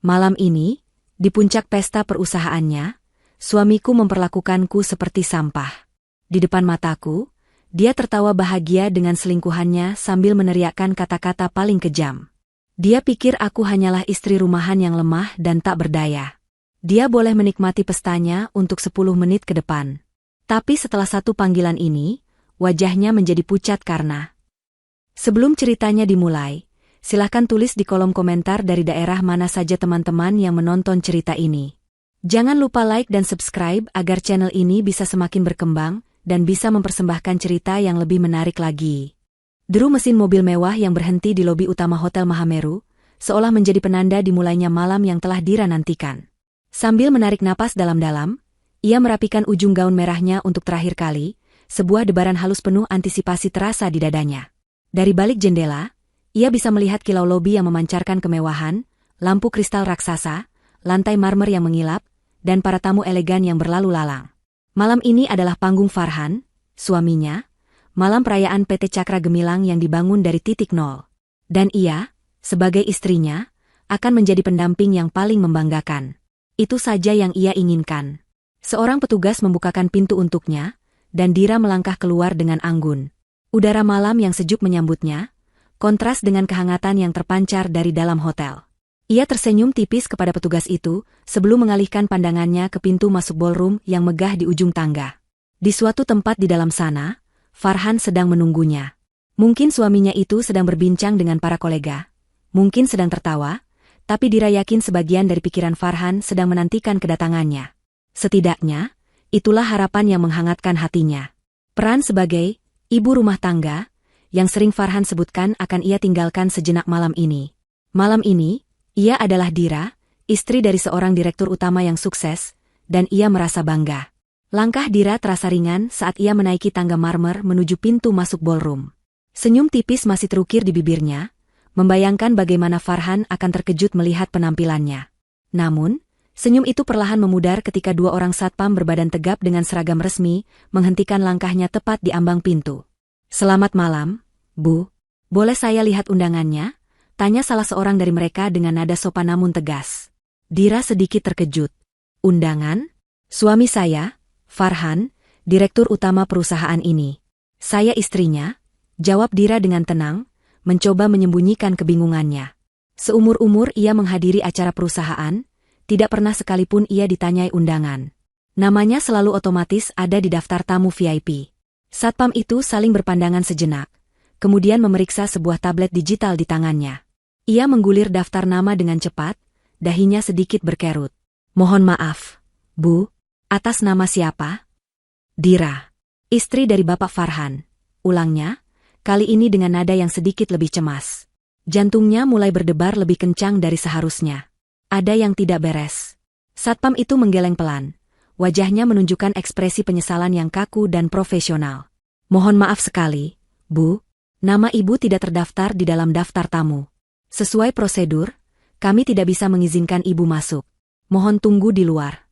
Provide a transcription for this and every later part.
Malam ini, di puncak pesta perusahaannya, suamiku memperlakukanku seperti sampah. Di depan mataku, dia tertawa bahagia dengan selingkuhannya sambil meneriakkan kata-kata paling kejam. Dia pikir aku hanyalah istri rumahan yang lemah dan tak berdaya. Dia boleh menikmati pestanya untuk 10 menit ke depan. Tapi setelah satu panggilan ini, wajahnya menjadi pucat karena... Sebelum ceritanya dimulai, silahkan tulis di kolom komentar dari daerah mana saja teman-teman yang menonton cerita ini. Jangan lupa like dan subscribe agar channel ini bisa semakin berkembang dan bisa mempersembahkan cerita yang lebih menarik lagi. Deru mesin mobil mewah yang berhenti di lobi utama Hotel Mahameru, seolah menjadi penanda dimulainya malam yang telah Dira nantikan. Sambil menarik napas dalam-dalam, ia merapikan ujung gaun merahnya untuk terakhir kali, sebuah debaran halus penuh antisipasi terasa di dadanya. Dari balik jendela, ia bisa melihat kilau lobi yang memancarkan kemewahan, lampu kristal raksasa, lantai marmer yang mengilap, dan para tamu elegan yang berlalu lalang. Malam ini adalah panggung Farhan, suaminya, malam perayaan PT Cakra Gemilang yang dibangun dari titik nol. Dan ia, sebagai istrinya, akan menjadi pendamping yang paling membanggakan. Itu saja yang ia inginkan. Seorang petugas membukakan pintu untuknya, dan Dira melangkah keluar dengan anggun. Udara malam yang sejuk menyambutnya, kontras dengan kehangatan yang terpancar dari dalam hotel. Ia tersenyum tipis kepada petugas itu, sebelum mengalihkan pandangannya ke pintu masuk ballroom yang megah di ujung tangga. Di suatu tempat di dalam sana, Farhan sedang menunggunya. Mungkin suaminya itu sedang berbincang dengan para kolega. Mungkin sedang tertawa, tapi Dira yakin sebagian dari pikiran Farhan sedang menantikan kedatangannya. Setidaknya, itulah harapan yang menghangatkan hatinya. Peran sebagai ibu rumah tangga, yang sering Farhan sebutkan akan ia tinggalkan sejenak malam ini. Malam ini, ia adalah Dira, istri dari seorang direktur utama yang sukses, dan ia merasa bangga. Langkah Dira terasa ringan saat ia menaiki tangga marmer menuju pintu masuk ballroom. Senyum tipis masih terukir di bibirnya, membayangkan bagaimana Farhan akan terkejut melihat penampilannya. Namun, senyum itu perlahan memudar ketika dua orang satpam berbadan tegap dengan seragam resmi, menghentikan langkahnya tepat di ambang pintu. "Selamat malam, Bu. Boleh saya lihat undangannya?" Tanya salah seorang dari mereka dengan nada sopan namun tegas. Dira sedikit terkejut. "Undangan? Suami saya, Farhan, direktur utama perusahaan ini. Saya istrinya," jawab Dira dengan tenang, mencoba menyembunyikan kebingungannya. Seumur-umur ia menghadiri acara perusahaan, tidak pernah sekalipun ia ditanyai undangan. Namanya selalu otomatis ada di daftar tamu VIP. Satpam itu saling berpandangan sejenak, kemudian memeriksa sebuah tablet digital di tangannya. Ia menggulir daftar nama dengan cepat, dahinya sedikit berkerut. "Mohon maaf, Bu, atas nama siapa?" "Dira, istri dari Bapak Farhan," ulangnya, kali ini dengan nada yang sedikit lebih cemas. Jantungnya mulai berdebar lebih kencang dari seharusnya. Ada yang tidak beres. Satpam itu menggeleng pelan. Wajahnya menunjukkan ekspresi penyesalan yang kaku dan profesional. "Mohon maaf sekali, Bu. Nama Ibu tidak terdaftar di dalam daftar tamu. Sesuai prosedur, kami tidak bisa mengizinkan Ibu masuk. Mohon tunggu di luar."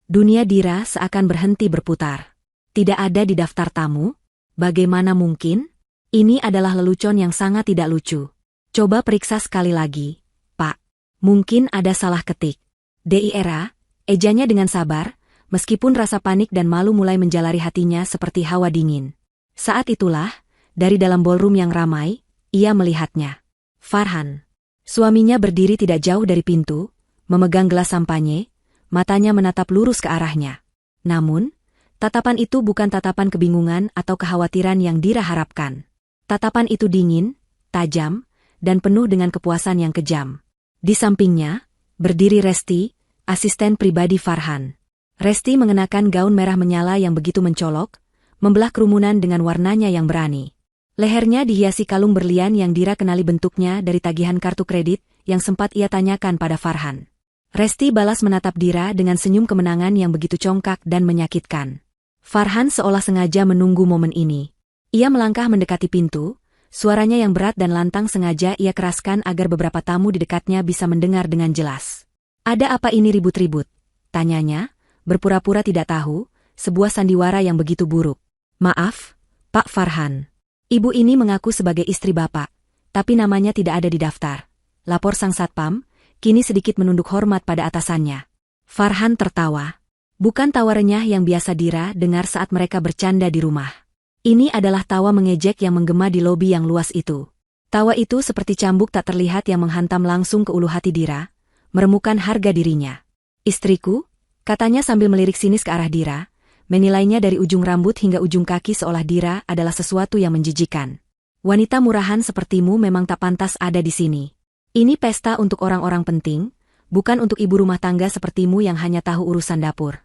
Dunia Dira seakan berhenti berputar. Tidak ada di daftar tamu? Bagaimana mungkin? Ini adalah lelucon yang sangat tidak lucu. "Coba periksa sekali lagi, Pak. Mungkin ada salah ketik." "Dira," ejanya dengan sabar, meskipun rasa panik dan malu mulai menjalari hatinya seperti hawa dingin. Saat itulah, dari dalam ballroom yang ramai, ia melihatnya. Farhan. Suaminya berdiri tidak jauh dari pintu, memegang gelas sampanye, matanya menatap lurus ke arahnya. Namun, tatapan itu bukan tatapan kebingungan atau kekhawatiran yang Dira harapkan. Tatapan itu dingin, tajam, dan penuh dengan kepuasan yang kejam. Di sampingnya, berdiri Resti, asisten pribadi Farhan. Resti mengenakan gaun merah menyala yang begitu mencolok, membelah kerumunan dengan warnanya yang berani. Lehernya dihiasi kalung berlian yang Dira kenali bentuknya dari tagihan kartu kredit yang sempat ia tanyakan pada Farhan. Resti balas menatap Dira dengan senyum kemenangan yang begitu congkak dan menyakitkan. Farhan seolah sengaja menunggu momen ini. Ia melangkah mendekati pintu, suaranya yang berat dan lantang sengaja ia keraskan agar beberapa tamu di dekatnya bisa mendengar dengan jelas. "Ada apa ini ribut-ribut?" tanyanya, berpura-pura tidak tahu, sebuah sandiwara yang begitu buruk. "Maaf, Pak Farhan. Ibu ini mengaku sebagai istri Bapak, tapi namanya tidak ada di daftar," lapor sang satpam, kini sedikit menunduk hormat pada atasannya. Farhan tertawa. Bukan tawa renyah yang biasa Dira dengar saat mereka bercanda di rumah. Ini adalah tawa mengejek yang menggema di lobi yang luas itu. Tawa itu seperti cambuk tak terlihat yang menghantam langsung ke ulu hati Dira, meremukan harga dirinya. Istriku, katanya sambil melirik sinis ke arah Dira, menilainya dari ujung rambut hingga ujung kaki seolah Dira adalah sesuatu yang menjijikan. Wanita murahan sepertimu memang tak pantas ada di sini. Ini pesta untuk orang-orang penting, bukan untuk ibu rumah tangga sepertimu yang hanya tahu urusan dapur.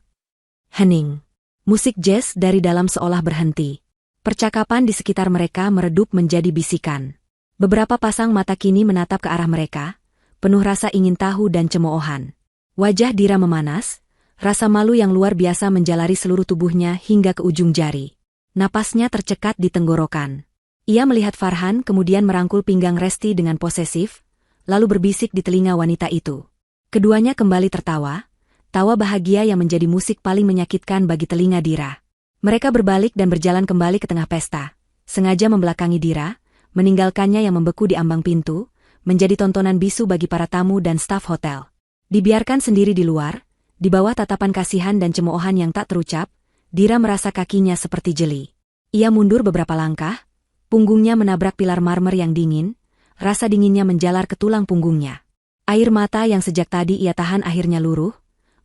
Hening. Musik jazz dari dalam seolah berhenti. Percakapan di sekitar mereka meredup menjadi bisikan. Beberapa pasang mata kini menatap ke arah mereka, penuh rasa ingin tahu dan cemoohan. Wajah Dira memanas, rasa malu yang luar biasa menjalari seluruh tubuhnya hingga ke ujung jari. Napasnya tercekat di tenggorokan. Ia melihat Farhan kemudian merangkul pinggang Resti dengan posesif, lalu berbisik di telinga wanita itu. Keduanya kembali tertawa, tawa bahagia yang menjadi musik paling menyakitkan bagi telinga Dira. Mereka berbalik dan berjalan kembali ke tengah pesta, sengaja membelakangi Dira, meninggalkannya yang membeku di ambang pintu, menjadi tontonan bisu bagi para tamu dan staf hotel. Dibiarkan sendiri di luar, di bawah tatapan kasihan dan cemoohan yang tak terucap, Dira merasa kakinya seperti jeli. Ia mundur beberapa langkah, punggungnya menabrak pilar marmer yang dingin, rasa dinginnya menjalar ke tulang punggungnya. Air mata yang sejak tadi ia tahan akhirnya luruh,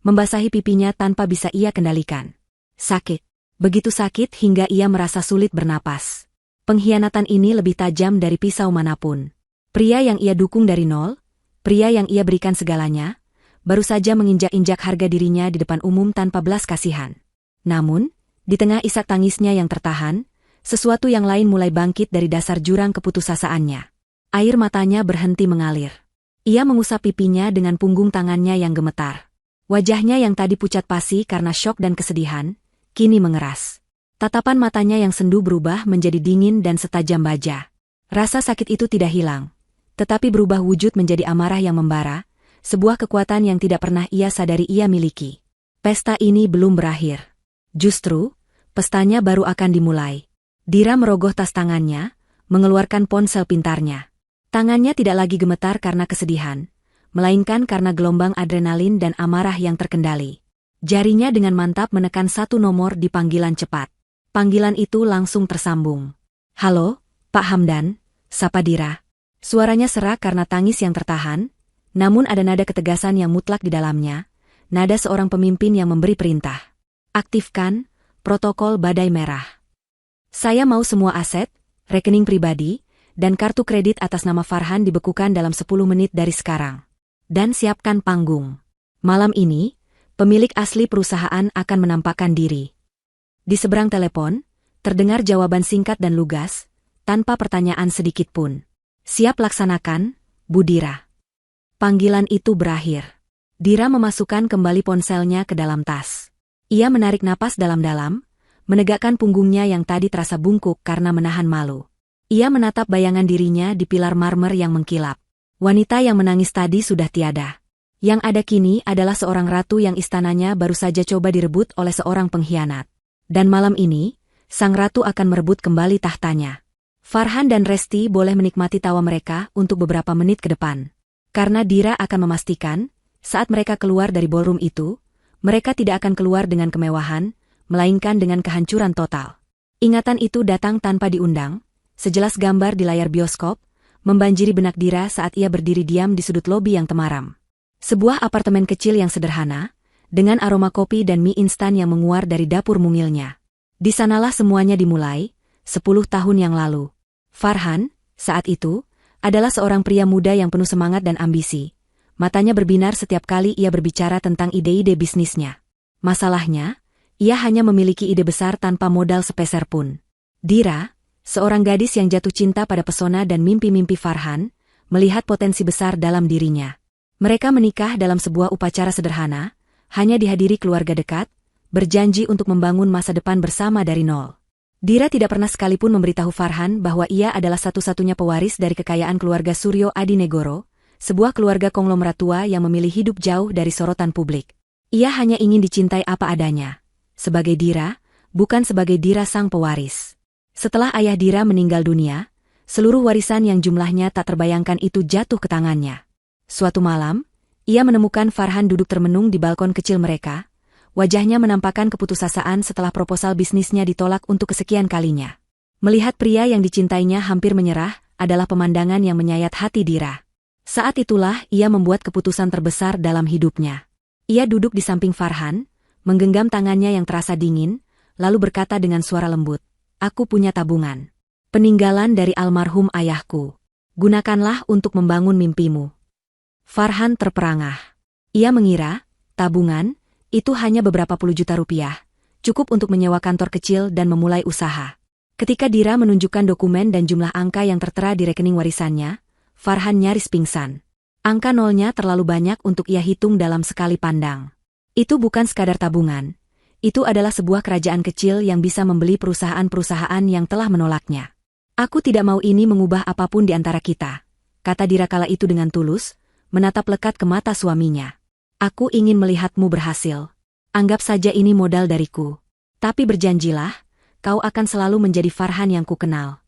membasahi pipinya tanpa bisa ia kendalikan. Sakit. Begitu sakit hingga ia merasa sulit bernapas. Pengkhianatan ini lebih tajam dari pisau manapun. Pria yang ia dukung dari nol, pria yang ia berikan segalanya, baru saja menginjak-injak harga dirinya di depan umum tanpa belas kasihan. Namun, di tengah isak tangisnya yang tertahan, sesuatu yang lain mulai bangkit dari dasar jurang keputusasaannya. Air matanya berhenti mengalir. Ia mengusap pipinya dengan punggung tangannya yang gemetar. Wajahnya yang tadi pucat pasi karena syok dan kesedihan, kini mengeras. Tatapan matanya yang sendu berubah menjadi dingin dan setajam baja. Rasa sakit itu tidak hilang, tetapi berubah wujud menjadi amarah yang membara, sebuah kekuatan yang tidak pernah ia sadari ia miliki. Pesta ini belum berakhir. Justru, pestanya baru akan dimulai. Dira merogoh tas tangannya, mengeluarkan ponsel pintarnya. Tangannya tidak lagi gemetar karena kesedihan, melainkan karena gelombang adrenalin dan amarah yang terkendali. Jarinya dengan mantap menekan satu nomor di panggilan cepat. Panggilan itu langsung tersambung. Halo, Pak Hamdan, sapa Dira. Suaranya serak karena tangis yang tertahan, namun ada nada ketegasan yang mutlak di dalamnya, nada seorang pemimpin yang memberi perintah. Aktifkan protokol badai merah. Saya mau semua aset, rekening pribadi, dan kartu kredit atas nama Farhan dibekukan dalam 10 menit dari sekarang. Dan siapkan panggung. Malam ini, pemilik asli perusahaan akan menampakkan diri. Di seberang telepon, terdengar jawaban singkat dan lugas, tanpa pertanyaan sedikit pun. Siap laksanakan, Bu Dira. Panggilan itu berakhir. Dira memasukkan kembali ponselnya ke dalam tas. Ia menarik napas dalam-dalam, menegakkan punggungnya yang tadi terasa bungkuk karena menahan malu. Ia menatap bayangan dirinya di pilar marmer yang mengkilap. Wanita yang menangis tadi sudah tiada. Yang ada kini adalah seorang ratu yang istananya baru saja coba direbut oleh seorang pengkhianat. Dan malam ini, sang ratu akan merebut kembali tahtanya. Farhan dan Resti boleh menikmati tawa mereka untuk beberapa menit ke depan. Karena Dira akan memastikan, saat mereka keluar dari ballroom itu, mereka tidak akan keluar dengan kemewahan, melainkan dengan kehancuran total. Ingatan itu datang tanpa diundang, sejelas gambar di layar bioskop, membanjiri benak Dira saat ia berdiri diam di sudut lobi yang temaram. Sebuah apartemen kecil yang sederhana, dengan aroma kopi dan mie instan yang menguar dari dapur mungilnya. Di sanalah semuanya dimulai, 10 tahun yang lalu. Farhan, saat itu, adalah seorang pria muda yang penuh semangat dan ambisi. Matanya berbinar setiap kali ia berbicara tentang ide-ide bisnisnya. Masalahnya, ia hanya memiliki ide besar tanpa modal sepeser pun. Dira, seorang gadis yang jatuh cinta pada pesona dan mimpi-mimpi Farhan, melihat potensi besar dalam dirinya. Mereka menikah dalam sebuah upacara sederhana, hanya dihadiri keluarga dekat, berjanji untuk membangun masa depan bersama dari nol. Dira tidak pernah sekalipun memberitahu Farhan bahwa ia adalah satu-satunya pewaris dari kekayaan keluarga Suryo Adinegoro, sebuah keluarga konglomerat tua yang memilih hidup jauh dari sorotan publik. Ia hanya ingin dicintai apa adanya, sebagai Dira, bukan sebagai Dira sang pewaris. Setelah ayah Dira meninggal dunia, seluruh warisan yang jumlahnya tak terbayangkan itu jatuh ke tangannya. Suatu malam, Ia menemukan Farhan duduk termenung di balkon kecil mereka. Wajahnya menampakkan keputusasaan setelah proposal bisnisnya ditolak untuk kesekian kalinya. Melihat pria yang dicintainya hampir menyerah adalah pemandangan yang menyayat hati Dira. Saat itulah ia membuat keputusan terbesar dalam hidupnya. Ia duduk di samping Farhan, menggenggam tangannya yang terasa dingin, lalu berkata dengan suara lembut, "Aku punya tabungan. Peninggalan dari almarhum ayahku. Gunakanlah untuk membangun mimpimu." Farhan terperangah. Ia mengira, tabungan, itu hanya beberapa puluh juta rupiah, cukup untuk menyewa kantor kecil dan memulai usaha. Ketika Dira menunjukkan dokumen dan jumlah angka yang tertera di rekening warisannya, Farhan nyaris pingsan. Angka nolnya terlalu banyak untuk ia hitung dalam sekali pandang. Itu bukan sekadar tabungan. Itu adalah sebuah kerajaan kecil yang bisa membeli perusahaan-perusahaan yang telah menolaknya. "Aku tidak mau ini mengubah apapun di antara kita," kata Dira kala itu dengan tulus, menatap lekat ke mata suaminya. "Aku ingin melihatmu berhasil. Anggap saja ini modal dariku. Tapi berjanjilah, kau akan selalu menjadi Farhan yang kukenal."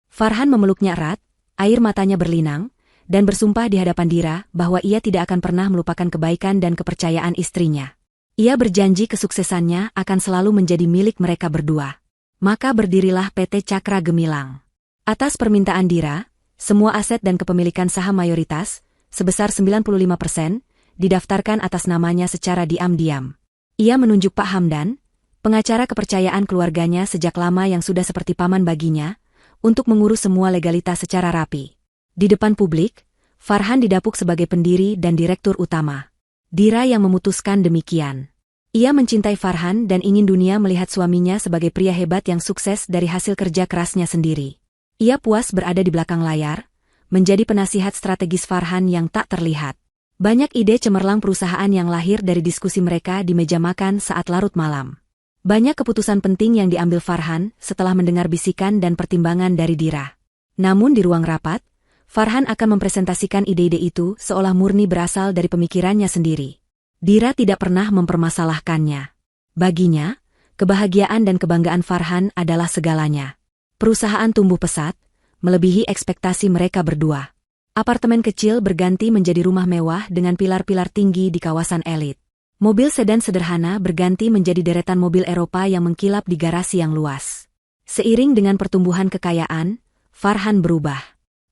Farhan memeluknya erat, air matanya berlinang, dan bersumpah di hadapan Dira bahwa ia tidak akan pernah melupakan kebaikan dan kepercayaan istrinya. Ia berjanji kesuksesannya akan selalu menjadi milik mereka berdua. Maka berdirilah PT Cakra Gemilang. Atas permintaan Dira, semua aset dan kepemilikan saham mayoritas, sebesar 95%, didaftarkan atas namanya secara diam-diam. Ia menunjuk Pak Hamdan, pengacara kepercayaan keluarganya sejak lama yang sudah seperti paman baginya, untuk mengurus semua legalitas secara rapi. Di depan publik, Farhan didapuk sebagai pendiri dan direktur utama. Dira yang memutuskan demikian. Ia mencintai Farhan dan ingin dunia melihat suaminya sebagai pria hebat yang sukses dari hasil kerja kerasnya sendiri. Ia puas berada di belakang layar, menjadi penasihat strategis Farhan yang tak terlihat. Banyak ide cemerlang perusahaan yang lahir dari diskusi mereka di meja makan saat larut malam. Banyak keputusan penting yang diambil Farhan setelah mendengar bisikan dan pertimbangan dari Dira. Namun di ruang rapat, Farhan akan mempresentasikan ide-ide itu seolah murni berasal dari pemikirannya sendiri. Dira tidak pernah mempermasalahkannya. Baginya, kebahagiaan dan kebanggaan Farhan adalah segalanya. Perusahaan tumbuh pesat, melebihi ekspektasi mereka berdua. Apartemen kecil berganti menjadi rumah mewah dengan pilar-pilar tinggi di kawasan elit. Mobil sedan sederhana berganti menjadi deretan mobil Eropa yang mengkilap di garasi yang luas. Seiring dengan pertumbuhan kekayaan, Farhan berubah.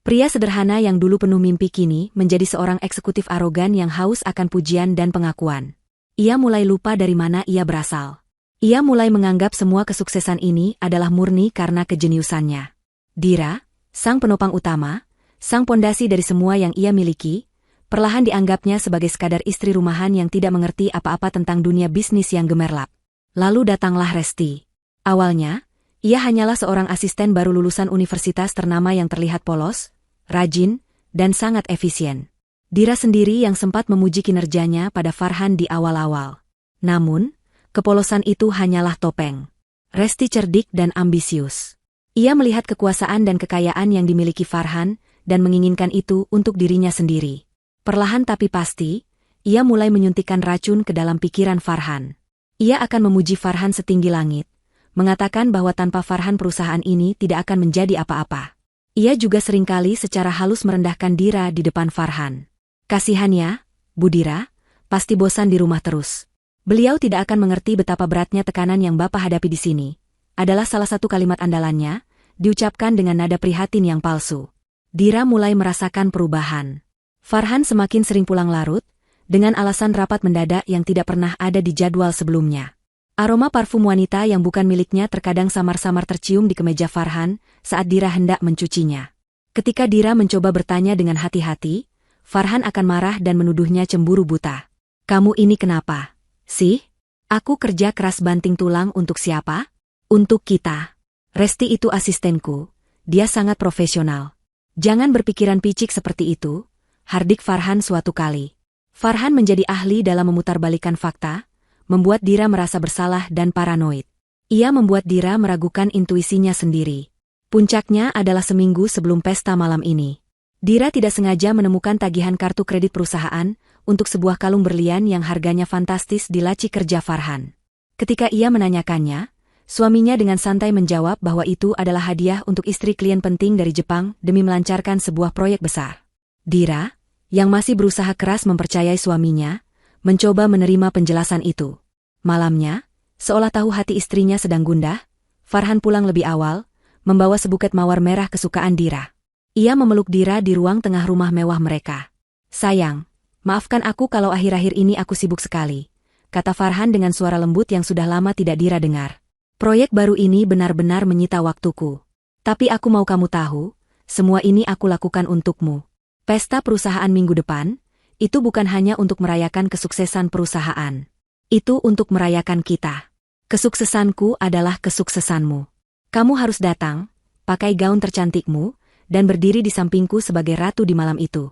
Pria sederhana yang dulu penuh mimpi kini menjadi seorang eksekutif arogan yang haus akan pujian dan pengakuan. Ia mulai lupa dari mana ia berasal. Ia mulai menganggap semua kesuksesan ini adalah murni karena kejeniusannya. Dira, sang penopang utama, sang pondasi dari semua yang ia miliki, perlahan dianggapnya sebagai sekadar istri rumahan yang tidak mengerti apa-apa tentang dunia bisnis yang gemerlap. Lalu datanglah Resti. Awalnya, ia hanyalah seorang asisten baru lulusan universitas ternama yang terlihat polos, rajin, dan sangat efisien. Dira sendiri yang sempat memuji kinerjanya pada Farhan di awal-awal. Namun, kepolosan itu hanyalah topeng. Resti cerdik dan ambisius. Ia melihat kekuasaan dan kekayaan yang dimiliki Farhan, dan menginginkan itu untuk dirinya sendiri. Perlahan tapi pasti, ia mulai menyuntikkan racun ke dalam pikiran Farhan. Ia akan memuji Farhan setinggi langit, mengatakan bahwa tanpa Farhan perusahaan ini tidak akan menjadi apa-apa. Ia juga seringkali secara halus merendahkan Dira di depan Farhan. Kasihannya, Bu Dira, pasti bosan di rumah terus. Beliau tidak akan mengerti betapa beratnya tekanan yang Bapak hadapi di sini. Adalah salah satu kalimat andalannya, diucapkan dengan nada prihatin yang palsu. Dira mulai merasakan perubahan. Farhan semakin sering pulang larut, dengan alasan rapat mendadak yang tidak pernah ada di jadwal sebelumnya. Aroma parfum wanita yang bukan miliknya terkadang samar-samar tercium di kemeja Farhan saat Dira hendak mencucinya. Ketika Dira mencoba bertanya dengan hati-hati, Farhan akan marah dan menuduhnya cemburu buta. "Kamu ini kenapa, sih? Aku kerja keras banting tulang untuk siapa? Untuk kita. Resti itu asistenku, dia sangat profesional. Jangan berpikiran picik seperti itu," hardik Farhan suatu kali. Farhan menjadi ahli dalam memutarbalikkan fakta, membuat Dira merasa bersalah dan paranoid. Ia membuat Dira meragukan intuisinya sendiri. Puncaknya adalah seminggu sebelum pesta malam ini. Dira tidak sengaja menemukan tagihan kartu kredit perusahaan untuk sebuah kalung berlian yang harganya fantastis di laci kerja Farhan. Ketika ia menanyakannya, suaminya dengan santai menjawab bahwa itu adalah hadiah untuk istri klien penting dari Jepang demi melancarkan sebuah proyek besar. Dira, yang masih berusaha keras mempercayai suaminya, mencoba menerima penjelasan itu. Malamnya, seolah tahu hati istrinya sedang gundah, Farhan pulang lebih awal, membawa sebuket mawar merah kesukaan Dira. Ia memeluk Dira di ruang tengah rumah mewah mereka. "Sayang, maafkan aku kalau akhir-akhir ini aku sibuk sekali," kata Farhan dengan suara lembut yang sudah lama tidak Dira dengar. "Proyek baru ini benar-benar menyita waktuku. Tapi aku mau kamu tahu, semua ini aku lakukan untukmu. Pesta perusahaan minggu depan, itu bukan hanya untuk merayakan kesuksesan perusahaan. Itu untuk merayakan kita. Kesuksesanku adalah kesuksesanmu. Kamu harus datang, pakai gaun tercantikmu, dan berdiri di sampingku sebagai ratu di malam itu."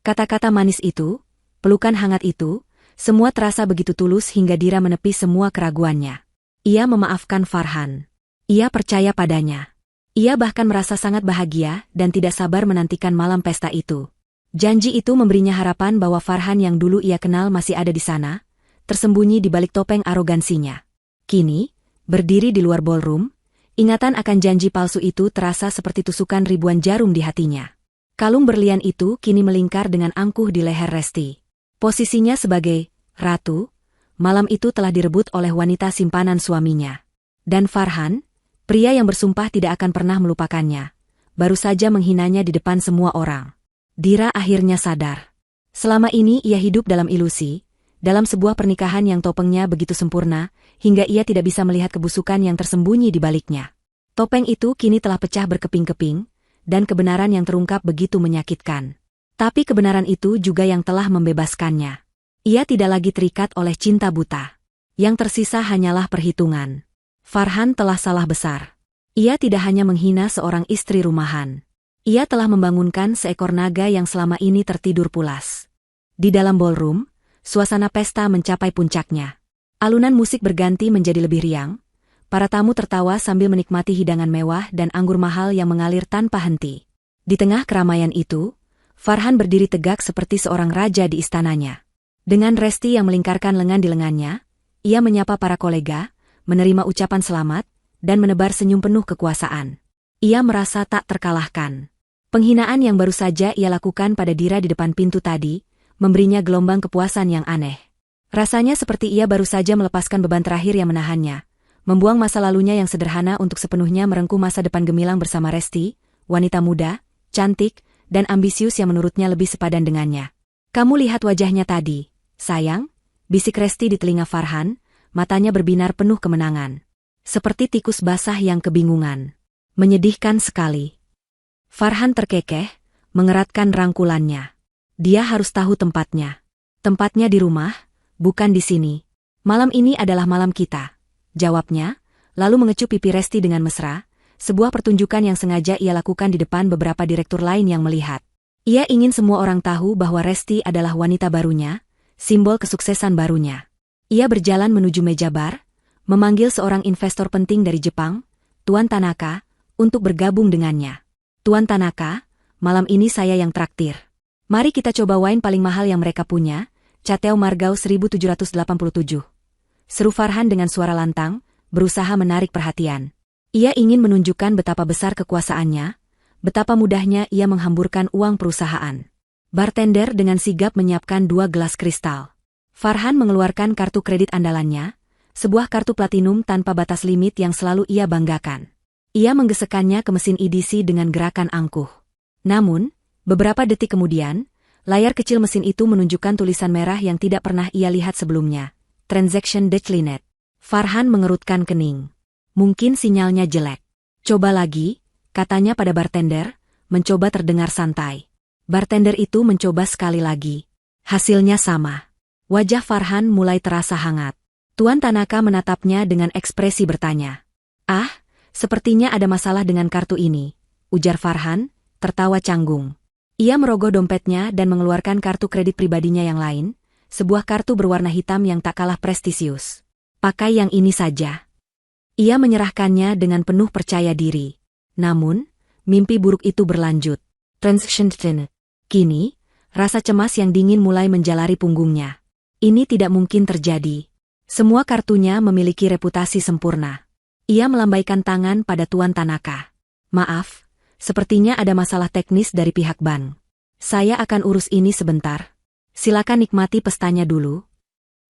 Kata-kata manis itu, pelukan hangat itu, semua terasa begitu tulus hingga Dira menepis semua keraguannya. Ia memaafkan Farhan. Ia percaya padanya. Ia bahkan merasa sangat bahagia dan tidak sabar menantikan malam pesta itu. Janji itu memberinya harapan bahwa Farhan yang dulu ia kenal masih ada di sana, tersembunyi di balik topeng arogansinya. Kini, berdiri di luar ballroom, ingatan akan janji palsu itu terasa seperti tusukan ribuan jarum di hatinya. Kalung berlian itu kini melingkar dengan angkuh di leher Resti. Posisinya sebagai ratu, malam itu telah direbut oleh wanita simpanan suaminya. Dan Farhan, pria yang bersumpah tidak akan pernah melupakannya, baru saja menghinanya di depan semua orang. Dira akhirnya sadar. Selama ini ia hidup dalam ilusi, dalam sebuah pernikahan yang topengnya begitu sempurna, hingga ia tidak bisa melihat kebusukan yang tersembunyi di baliknya. Topeng itu kini telah pecah berkeping-keping, dan kebenaran yang terungkap begitu menyakitkan. Tapi kebenaran itu juga yang telah membebaskannya. Ia tidak lagi terikat oleh cinta buta. Yang tersisa hanyalah perhitungan. Farhan telah salah besar. Ia tidak hanya menghina seorang istri rumahan. Ia telah membangunkan seekor naga yang selama ini tertidur pulas. Di dalam ballroom, suasana pesta mencapai puncaknya. Alunan musik berganti menjadi lebih riang. Para tamu tertawa sambil menikmati hidangan mewah dan anggur mahal yang mengalir tanpa henti. Di tengah keramaian itu, Farhan berdiri tegak seperti seorang raja di istananya. Dengan Resti yang melingkarkan lengan di lengannya, ia menyapa para kolega, menerima ucapan selamat, dan menebar senyum penuh kekuasaan. Ia merasa tak terkalahkan. Penghinaan yang baru saja ia lakukan pada Dira di depan pintu tadi, memberinya gelombang kepuasan yang aneh. Rasanya seperti ia baru saja melepaskan beban terakhir yang menahannya, membuang masa lalunya yang sederhana untuk sepenuhnya merengkuh masa depan gemilang bersama Resti, wanita muda, cantik, dan ambisius yang menurutnya lebih sepadan dengannya. "Kamu lihat wajahnya tadi, sayang?" bisik Resti di telinga Farhan, matanya berbinar penuh kemenangan. Seperti tikus basah yang kebingungan. Menyedihkan sekali. Farhan terkekeh, mengeratkan rangkulannya. Dia harus tahu tempatnya. Tempatnya di rumah, bukan di sini. "Malam ini adalah malam kita," jawabnya, lalu mengecup pipi Resti dengan mesra, sebuah pertunjukan yang sengaja ia lakukan di depan beberapa direktur lain yang melihat. Ia ingin semua orang tahu bahwa Resti adalah wanita barunya, simbol kesuksesan barunya. Ia berjalan menuju meja bar, memanggil seorang investor penting dari Jepang, Tuan Tanaka, untuk bergabung dengannya. "Tuan Tanaka, malam ini saya yang traktir. Mari kita coba wine paling mahal yang mereka punya, Chateo Margaux 1787. Seru Farhan dengan suara lantang, berusaha menarik perhatian. Ia ingin menunjukkan betapa besar kekuasaannya, betapa mudahnya ia menghamburkan uang perusahaan. Bartender dengan sigap menyiapkan 2 gelas kristal. Farhan mengeluarkan kartu kredit andalannya, sebuah kartu platinum tanpa batas limit yang selalu ia banggakan. Ia menggesekkannya ke mesin EDC dengan gerakan angkuh. Namun, beberapa detik kemudian, layar kecil mesin itu menunjukkan tulisan merah yang tidak pernah ia lihat sebelumnya. Transaction declined. Farhan mengerutkan kening. Mungkin sinyalnya jelek. "Coba lagi," katanya pada bartender, mencoba terdengar santai. Bartender itu mencoba sekali lagi. Hasilnya sama. Wajah Farhan mulai terasa hangat. Tuan Tanaka menatapnya dengan ekspresi bertanya. "Ah, sepertinya ada masalah dengan kartu ini," ujar Farhan, tertawa canggung. Ia merogoh dompetnya dan mengeluarkan kartu kredit pribadinya yang lain, sebuah kartu berwarna hitam yang tak kalah prestisius. "Pakai yang ini saja." Ia menyerahkannya dengan penuh percaya diri. Namun, mimpi buruk itu berlanjut. Transaction declined. Kini, rasa cemas yang dingin mulai menjalari punggungnya. Ini tidak mungkin terjadi. Semua kartunya memiliki reputasi sempurna. Ia melambaikan tangan pada Tuan Tanaka. "Maaf, sepertinya ada masalah teknis dari pihak bank. Saya akan urus ini sebentar. Silakan nikmati pestanya dulu.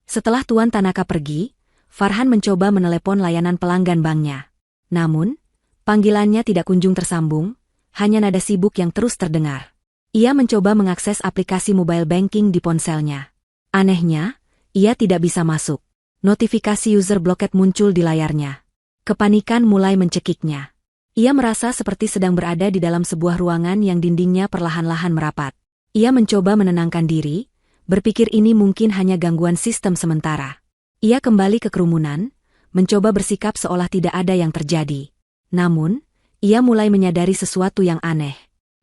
Setelah Tuan Tanaka pergi, Farhan mencoba menelepon layanan pelanggan banknya. Namun, panggilannya tidak kunjung tersambung, hanya nada sibuk yang terus terdengar. Ia mencoba mengakses aplikasi mobile banking di ponselnya. Anehnya, ia tidak bisa masuk. Notifikasi user blocked muncul di layarnya. Kepanikan mulai mencekiknya. Ia merasa seperti sedang berada di dalam sebuah ruangan yang dindingnya perlahan-lahan merapat. Ia mencoba menenangkan diri, berpikir ini mungkin hanya gangguan sistem sementara. Ia kembali ke kerumunan, mencoba bersikap seolah tidak ada yang terjadi. Namun, ia mulai menyadari sesuatu yang aneh.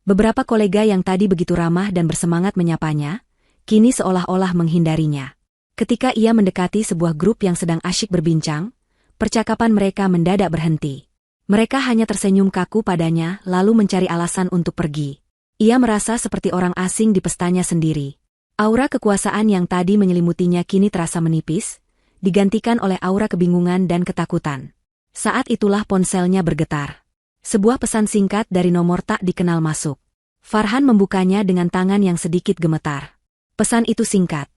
Beberapa kolega yang tadi begitu ramah dan bersemangat menyapanya, kini seolah-olah menghindarinya. Ketika ia mendekati sebuah grup yang sedang asyik berbincang, percakapan mereka mendadak berhenti. Mereka hanya tersenyum kaku padanya lalu mencari alasan untuk pergi. Ia merasa seperti orang asing di pestanya sendiri. Aura kekuasaan yang tadi menyelimutinya kini terasa menipis, digantikan oleh aura kebingungan dan ketakutan. Saat itulah ponselnya bergetar. Sebuah pesan singkat dari nomor tak dikenal masuk. Farhan membukanya dengan tangan yang sedikit gemetar. Pesan itu singkat,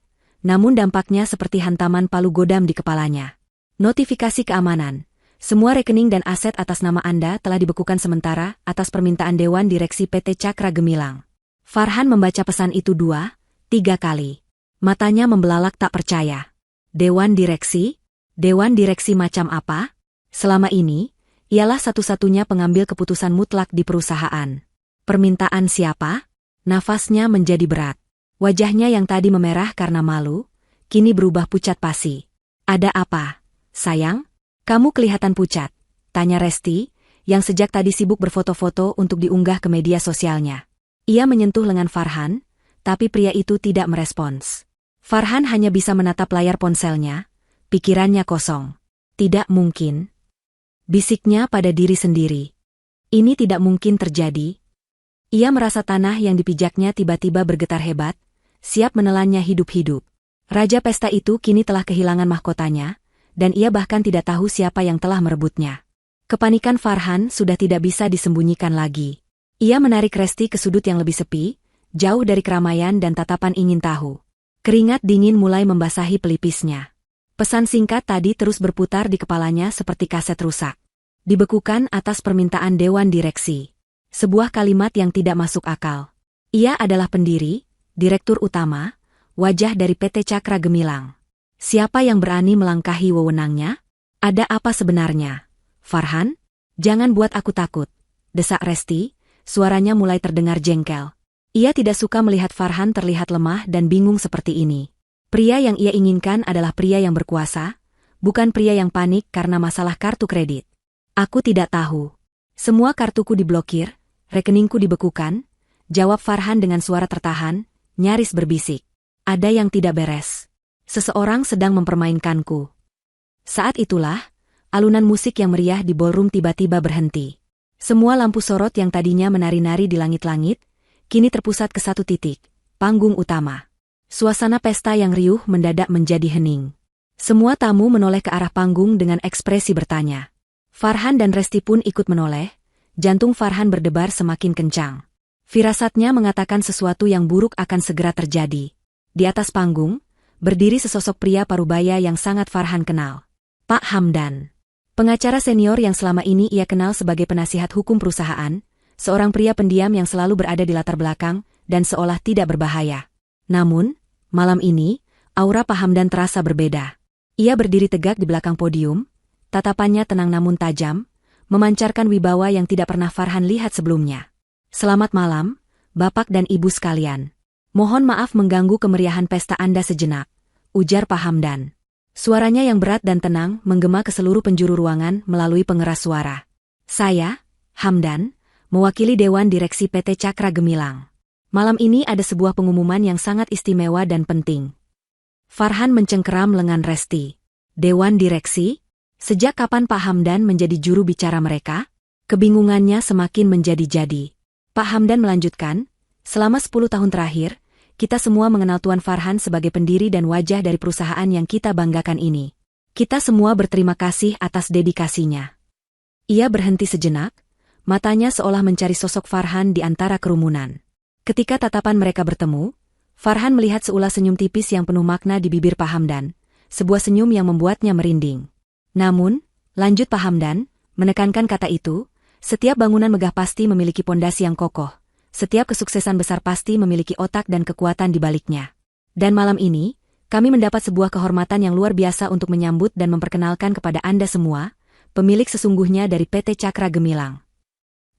namun dampaknya seperti hantaman palu godam di kepalanya. Notifikasi keamanan. Semua rekening dan aset atas nama Anda telah dibekukan sementara atas permintaan Dewan Direksi PT Cakra Gemilang. Farhan membaca pesan itu 2-3 kali. Matanya membelalak tak percaya. Dewan Direksi? Dewan Direksi macam apa? Selama ini, ialah satu-satunya pengambil keputusan mutlak di perusahaan. Permintaan siapa? Nafasnya menjadi berat. Wajahnya yang tadi memerah karena malu, kini berubah pucat pasi. Ada apa, sayang? Kamu kelihatan pucat, tanya Resti, yang sejak tadi sibuk berfoto-foto untuk diunggah ke media sosialnya. Ia menyentuh lengan Farhan, tapi pria itu tidak merespons. Farhan hanya bisa menatap layar ponselnya, pikirannya kosong. Tidak mungkin. Bisiknya pada diri sendiri. Ini tidak mungkin terjadi. Ia merasa tanah yang dipijaknya tiba-tiba bergetar hebat, siap menelannya hidup-hidup. Raja pesta itu kini telah kehilangan mahkotanya, dan ia bahkan tidak tahu siapa yang telah merebutnya. Kepanikan Farhan sudah tidak bisa disembunyikan lagi. Ia menarik Resti ke sudut yang lebih sepi, jauh dari keramaian dan tatapan ingin tahu. Keringat dingin mulai membasahi pelipisnya. Pesan singkat tadi terus berputar di kepalanya seperti kaset rusak. Dibekukan atas permintaan Dewan Direksi. Sebuah kalimat yang tidak masuk akal. Ia adalah pendiri, direktur utama, wajah dari PT Cakra Gemilang. Siapa yang berani melangkahi wewenangnya? Ada apa sebenarnya? Farhan? Jangan buat aku takut, desak Resti, suaranya mulai terdengar jengkel. Ia tidak suka melihat Farhan terlihat lemah dan bingung seperti ini. Pria yang ia inginkan adalah pria yang berkuasa, bukan pria yang panik karena masalah kartu kredit. Aku tidak tahu. Semua kartuku diblokir, rekeningku dibekukan, jawab Farhan dengan suara tertahan, nyaris berbisik. Ada yang tidak beres. Seseorang sedang mempermainkanku. Saat itulah, alunan musik yang meriah di ballroom tiba-tiba berhenti. Semua lampu sorot yang tadinya menari-nari di langit-langit, kini terpusat ke satu titik, panggung utama. Suasana pesta yang riuh mendadak menjadi hening. Semua tamu menoleh ke arah panggung dengan ekspresi bertanya. Farhan dan Resti pun ikut menoleh, jantung Farhan berdebar semakin kencang. Firasatnya mengatakan sesuatu yang buruk akan segera terjadi. Di atas panggung, berdiri sesosok pria parubaya yang sangat Farhan kenal. Pak Hamdan. Pengacara senior yang selama ini ia kenal sebagai penasihat hukum perusahaan, seorang pria pendiam yang selalu berada di latar belakang dan seolah tidak berbahaya. Namun, malam ini, aura Pak Hamdan terasa berbeda. Ia berdiri tegak di belakang podium, tatapannya tenang namun tajam, memancarkan wibawa yang tidak pernah Farhan lihat sebelumnya. Selamat malam, Bapak dan Ibu sekalian. Mohon maaf mengganggu kemeriahan pesta Anda sejenak, ujar Pak Hamdan. Suaranya yang berat dan tenang menggema ke seluruh penjuru ruangan melalui pengeras suara. Saya, Hamdan, mewakili Dewan Direksi PT Cakra Gemilang. Malam ini ada sebuah pengumuman yang sangat istimewa dan penting. Farhan mencengkeram lengan Resti. Dewan Direksi? Sejak kapan Pak Hamdan menjadi juru bicara mereka? Kebingungannya semakin menjadi-jadi. Pak Hamdan melanjutkan, selama 10 tahun terakhir, kita semua mengenal Tuan Farhan sebagai pendiri dan wajah dari perusahaan yang kita banggakan ini. Kita semua berterima kasih atas dedikasinya. Ia berhenti sejenak, matanya seolah mencari sosok Farhan di antara kerumunan. Ketika tatapan mereka bertemu, Farhan melihat seulas senyum tipis yang penuh makna di bibir Pak Hamdan, sebuah senyum yang membuatnya merinding. Namun, lanjut Pak Hamdan, menekankan kata itu, setiap bangunan megah pasti memiliki pondasi yang kokoh, setiap kesuksesan besar pasti memiliki otak dan kekuatan di baliknya. Dan malam ini, kami mendapat sebuah kehormatan yang luar biasa untuk menyambut dan memperkenalkan kepada Anda semua, pemilik sesungguhnya dari PT Cakra Gemilang.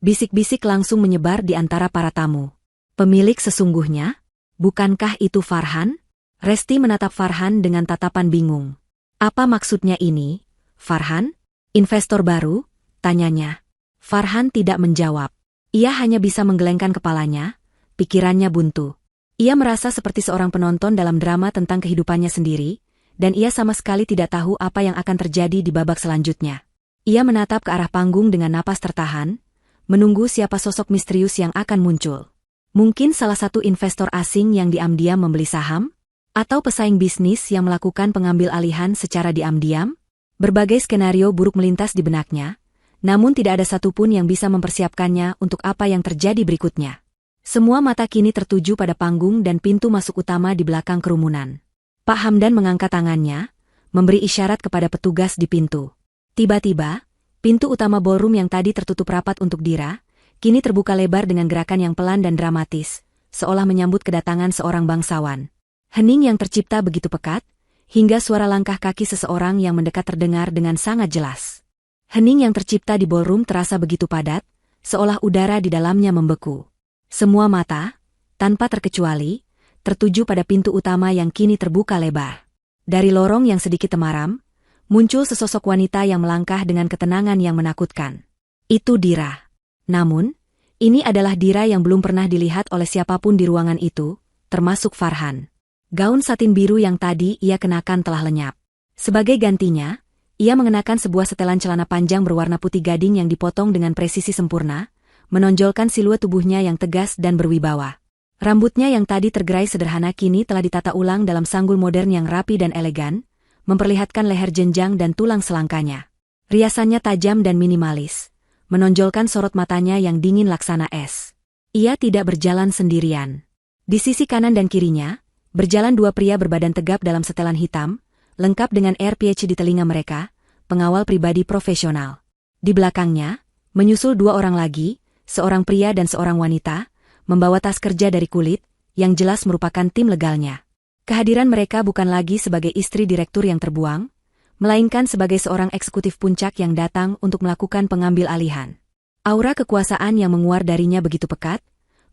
Bisik-bisik langsung menyebar di antara para tamu. Pemilik sesungguhnya? Bukankah itu Farhan? Resti menatap Farhan dengan tatapan bingung. Apa maksudnya ini, Farhan? Investor baru? Tanyanya. Farhan tidak menjawab. Ia hanya bisa menggelengkan kepalanya, pikirannya buntu. Ia merasa seperti seorang penonton dalam drama tentang kehidupannya sendiri, dan ia sama sekali tidak tahu apa yang akan terjadi di babak selanjutnya. Ia menatap ke arah panggung dengan napas tertahan, menunggu siapa sosok misterius yang akan muncul. Mungkin salah satu investor asing yang diam-diam membeli saham? Atau pesaing bisnis yang melakukan pengambil alihan secara diam-diam? Berbagai skenario buruk melintas di benaknya, namun tidak ada satupun yang bisa mempersiapkannya untuk apa yang terjadi berikutnya. Semua mata kini tertuju pada panggung dan pintu masuk utama di belakang kerumunan. Pak Hamdan mengangkat tangannya, memberi isyarat kepada petugas di pintu. Tiba-tiba, pintu utama ballroom yang tadi tertutup rapat untuk Dira, kini terbuka lebar dengan gerakan yang pelan dan dramatis, seolah menyambut kedatangan seorang bangsawan. Hening yang tercipta begitu pekat, hingga suara langkah kaki seseorang yang mendekat terdengar dengan sangat jelas. Hening yang tercipta di ballroom terasa begitu padat, seolah udara di dalamnya membeku. Semua mata, tanpa terkecuali, tertuju pada pintu utama yang kini terbuka lebar. Dari lorong yang sedikit temaram, muncul sesosok wanita yang melangkah dengan ketenangan yang menakutkan. Itu Dira. Namun, ini adalah Dira yang belum pernah dilihat oleh siapapun di ruangan itu, termasuk Farhan. Gaun satin biru yang tadi ia kenakan telah lenyap. Sebagai gantinya, ia mengenakan sebuah setelan celana panjang berwarna putih gading yang dipotong dengan presisi sempurna, menonjolkan siluet tubuhnya yang tegas dan berwibawa. Rambutnya yang tadi tergerai sederhana kini telah ditata ulang dalam sanggul modern yang rapi dan elegan, memperlihatkan leher jenjang dan tulang selangkanya. Riasannya tajam dan minimalis, menonjolkan sorot matanya yang dingin laksana es. Ia tidak berjalan sendirian. Di sisi kanan dan kirinya, berjalan dua pria berbadan tegap dalam setelan hitam, lengkap dengan AirPH di telinga mereka, pengawal pribadi profesional. Di belakangnya, menyusul dua orang lagi, seorang pria dan seorang wanita, membawa tas kerja dari kulit, yang jelas merupakan tim legalnya. Kehadiran mereka bukan lagi sebagai istri direktur yang terbuang, melainkan sebagai seorang eksekutif puncak yang datang untuk melakukan pengambil alihan. Aura kekuasaan yang menguar darinya begitu pekat,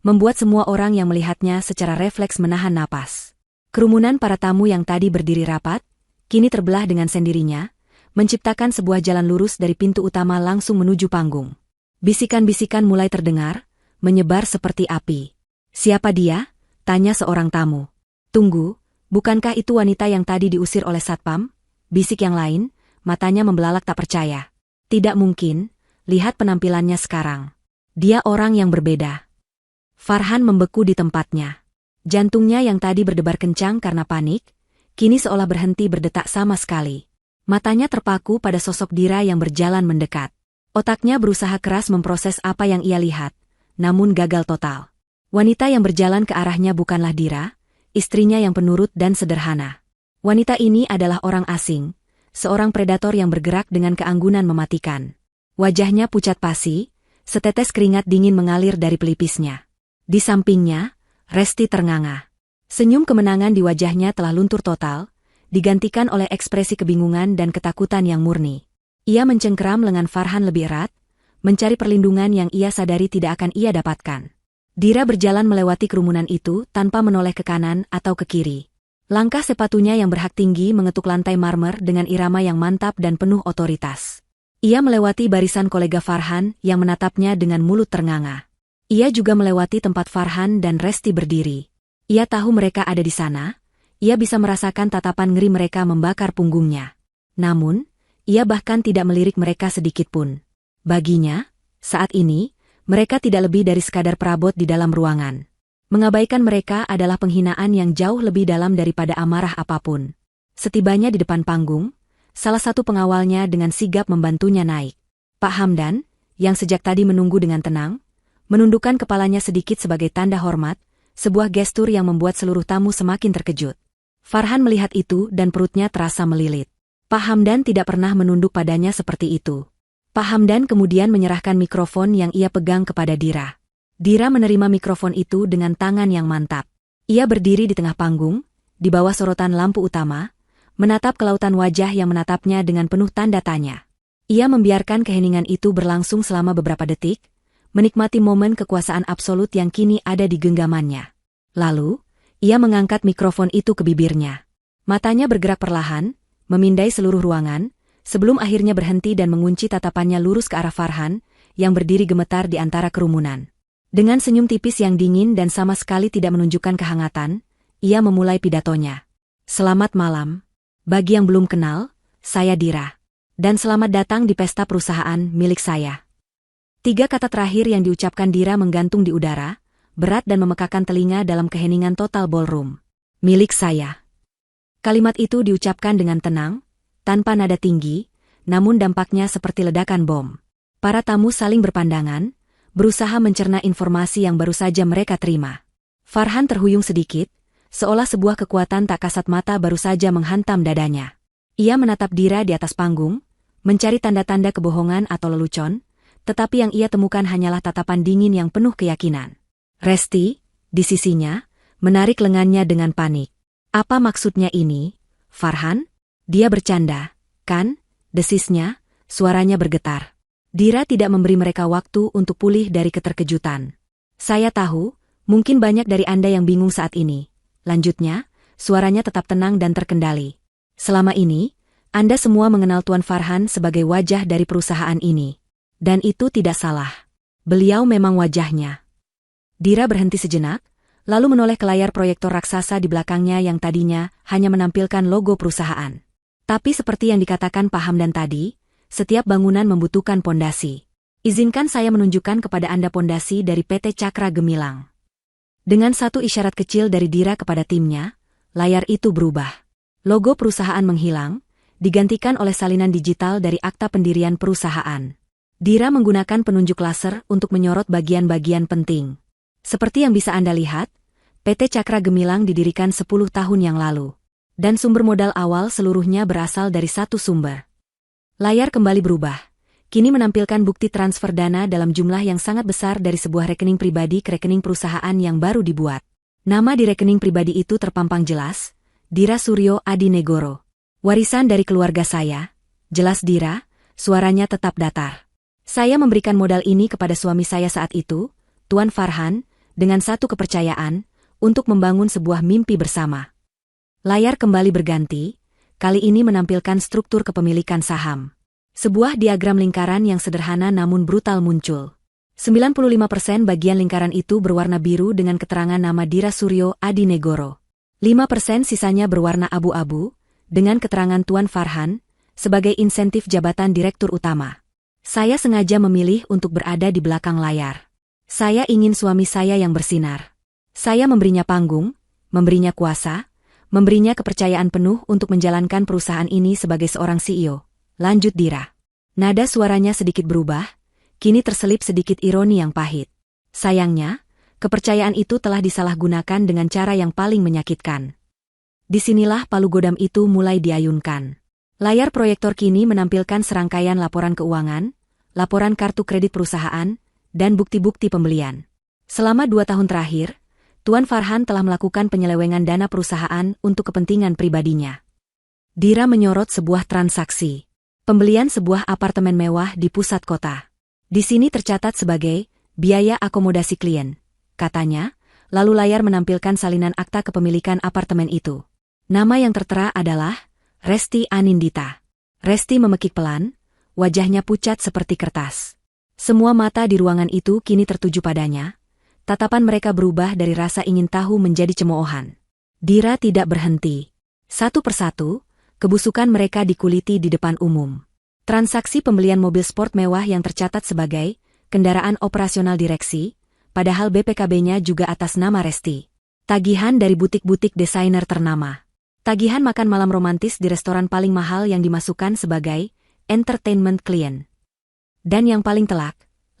membuat semua orang yang melihatnya secara refleks menahan napas. Kerumunan para tamu yang tadi berdiri rapat, kini terbelah dengan sendirinya, menciptakan sebuah jalan lurus dari pintu utama langsung menuju panggung. Bisikan-bisikan mulai terdengar, menyebar seperti api. "Siapa dia?" tanya seorang tamu. "Tunggu, bukankah itu wanita yang tadi diusir oleh Satpam?" bisik yang lain, matanya membelalak tak percaya. "Tidak mungkin, lihat penampilannya sekarang. Dia orang yang berbeda." Farhan membeku di tempatnya. Jantungnya yang tadi berdebar kencang karena panik, kini seolah berhenti berdetak sama sekali. Matanya terpaku pada sosok Dira yang berjalan mendekat. Otaknya berusaha keras memproses apa yang ia lihat, namun gagal total. Wanita yang berjalan ke arahnya bukanlah Dira, istrinya yang penurut dan sederhana. Wanita ini adalah orang asing, seorang predator yang bergerak dengan keanggunan mematikan. Wajahnya pucat pasi, setetes keringat dingin mengalir dari pelipisnya. Di sampingnya, Resti ternganga. Senyum kemenangan di wajahnya telah luntur total, digantikan oleh ekspresi kebingungan dan ketakutan yang murni. Ia mencengkeram lengan Farhan lebih erat, mencari perlindungan yang ia sadari tidak akan ia dapatkan. Dira berjalan melewati kerumunan itu tanpa menoleh ke kanan atau ke kiri. Langkah sepatunya yang berhak tinggi mengetuk lantai marmer dengan irama yang mantap dan penuh otoritas. Ia melewati barisan kolega Farhan yang menatapnya dengan mulut ternganga. Ia juga melewati tempat Farhan dan Resti berdiri. Ia tahu mereka ada di sana, ia bisa merasakan tatapan ngeri mereka membakar punggungnya. Namun, ia bahkan tidak melirik mereka sedikitpun. Baginya, saat ini, mereka tidak lebih dari sekadar perabot di dalam ruangan. Mengabaikan mereka adalah penghinaan yang jauh lebih dalam daripada amarah apapun. Setibanya di depan panggung, salah satu pengawalnya dengan sigap membantunya naik. Pak Hamdan, yang sejak tadi menunggu dengan tenang, menundukkan kepalanya sedikit sebagai tanda hormat, sebuah gestur yang membuat seluruh tamu semakin terkejut. Farhan melihat itu dan perutnya terasa melilit. Pak Hamdan tidak pernah menunduk padanya seperti itu. Pak Hamdan kemudian menyerahkan mikrofon yang ia pegang kepada Dira. Dira menerima mikrofon itu dengan tangan yang mantap. Ia berdiri di tengah panggung, di bawah sorotan lampu utama, menatap kelautan wajah yang menatapnya dengan penuh tanda tanya. Ia membiarkan keheningan itu berlangsung selama beberapa detik, menikmati momen kekuasaan absolut yang kini ada di genggamannya. Lalu, ia mengangkat mikrofon itu ke bibirnya. Matanya bergerak perlahan, memindai seluruh ruangan, sebelum akhirnya berhenti dan mengunci tatapannya lurus ke arah Farhan, yang berdiri gemetar di antara kerumunan. Dengan senyum tipis yang dingin dan sama sekali tidak menunjukkan kehangatan, ia memulai pidatonya. Selamat malam. Bagi yang belum kenal, saya Dira. Dan selamat datang di pesta perusahaan milik saya. 3 kata terakhir yang diucapkan Dira menggantung di udara, berat dan memekakan telinga dalam keheningan total ballroom. Milik saya. Kalimat itu diucapkan dengan tenang, tanpa nada tinggi, namun dampaknya seperti ledakan bom. Para tamu saling berpandangan, berusaha mencerna informasi yang baru saja mereka terima. Farhan terhuyung sedikit, seolah sebuah kekuatan tak kasat mata baru saja menghantam dadanya. Ia menatap Dira di atas panggung, mencari tanda-tanda kebohongan atau lelucon, tetapi yang ia temukan hanyalah tatapan dingin yang penuh keyakinan. Resti, di sisinya, menarik lengannya dengan panik. Apa maksudnya ini, Farhan? Dia bercanda, kan? Desisnya, suaranya bergetar. Dira tidak memberi mereka waktu untuk pulih dari keterkejutan. Saya tahu, mungkin banyak dari Anda yang bingung saat ini. Lanjutnya, suaranya tetap tenang dan terkendali. Selama ini, Anda semua mengenal Tuan Farhan sebagai wajah dari perusahaan ini. Dan itu tidak salah. Beliau memang wajahnya. Dira berhenti sejenak, lalu menoleh ke layar proyektor raksasa di belakangnya yang tadinya hanya menampilkan logo perusahaan. Tapi seperti yang dikatakan Pak Hamdan tadi, setiap bangunan membutuhkan pondasi. Izinkan saya menunjukkan kepada Anda pondasi dari PT Cakra Gemilang. Dengan satu isyarat kecil dari Dira kepada timnya, layar itu berubah. Logo perusahaan menghilang, digantikan oleh salinan digital dari akta pendirian perusahaan. Dira menggunakan penunjuk laser untuk menyorot bagian-bagian penting. Seperti yang bisa Anda lihat, PT Cakra Gemilang didirikan 10 tahun yang lalu. Dan sumber modal awal seluruhnya berasal dari satu sumber. Layar kembali berubah. Kini menampilkan bukti transfer dana dalam jumlah yang sangat besar dari sebuah rekening pribadi ke rekening perusahaan yang baru dibuat. Nama di rekening pribadi itu terpampang jelas, Dira Suryo Adi Negoro. Warisan dari keluarga saya, jelas Dira, suaranya tetap datar. Saya memberikan modal ini kepada suami saya saat itu, Tuan Farhan, dengan satu kepercayaan, untuk membangun sebuah mimpi bersama. Layar kembali berganti, kali ini menampilkan struktur kepemilikan saham. Sebuah diagram lingkaran yang sederhana namun brutal muncul. 95% bagian lingkaran itu berwarna biru dengan keterangan nama Dira Suryo Adi Negoro. 5% sisanya berwarna abu-abu, dengan keterangan Tuan Farhan, sebagai insentif jabatan direktur utama. Saya sengaja memilih untuk berada di belakang layar. Saya ingin suami saya yang bersinar. Saya memberinya panggung, memberinya kuasa, memberinya kepercayaan penuh untuk menjalankan perusahaan ini sebagai seorang CEO. Lanjut Dira. Nada suaranya sedikit berubah, kini terselip sedikit ironi yang pahit. Sayangnya, kepercayaan itu telah disalahgunakan dengan cara yang paling menyakitkan. Disinilah palu godam itu mulai diayunkan. Layar proyektor kini menampilkan serangkaian laporan keuangan, laporan kartu kredit perusahaan, dan bukti-bukti pembelian. Selama 2 tahun terakhir, Tuan Farhan telah melakukan penyelewengan dana perusahaan untuk kepentingan pribadinya. Dira menyorot sebuah transaksi. Pembelian sebuah apartemen mewah di pusat kota. Di sini tercatat sebagai biaya akomodasi klien, katanya, lalu layar menampilkan salinan akta kepemilikan apartemen itu. Nama yang tertera adalah Resti Anindita. Resti memekik pelan, wajahnya pucat seperti kertas. Semua mata di ruangan itu kini tertuju padanya. Tatapan mereka berubah dari rasa ingin tahu menjadi cemoohan. Dira tidak berhenti. Satu persatu, kebusukan mereka dikuliti di depan umum. Transaksi pembelian mobil sport mewah yang tercatat sebagai kendaraan operasional direksi, padahal BPKB-nya juga atas nama Resti. Tagihan dari butik-butik desainer ternama. Tagihan makan malam romantis di restoran paling mahal yang dimasukkan sebagai entertainment klien. Dan yang paling telak,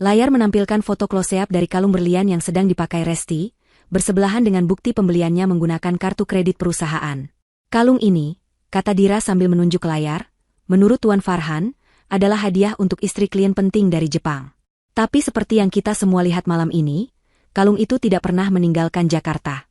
Layar menampilkan foto close-up dari kalung berlian yang sedang dipakai Resti, bersebelahan dengan bukti pembeliannya menggunakan kartu kredit perusahaan. Kalung ini, kata Dira sambil menunjuk layar, menurut Tuan Farhan, adalah hadiah untuk istri klien penting dari Jepang. Tapi seperti yang kita semua lihat malam ini, kalung itu tidak pernah meninggalkan Jakarta.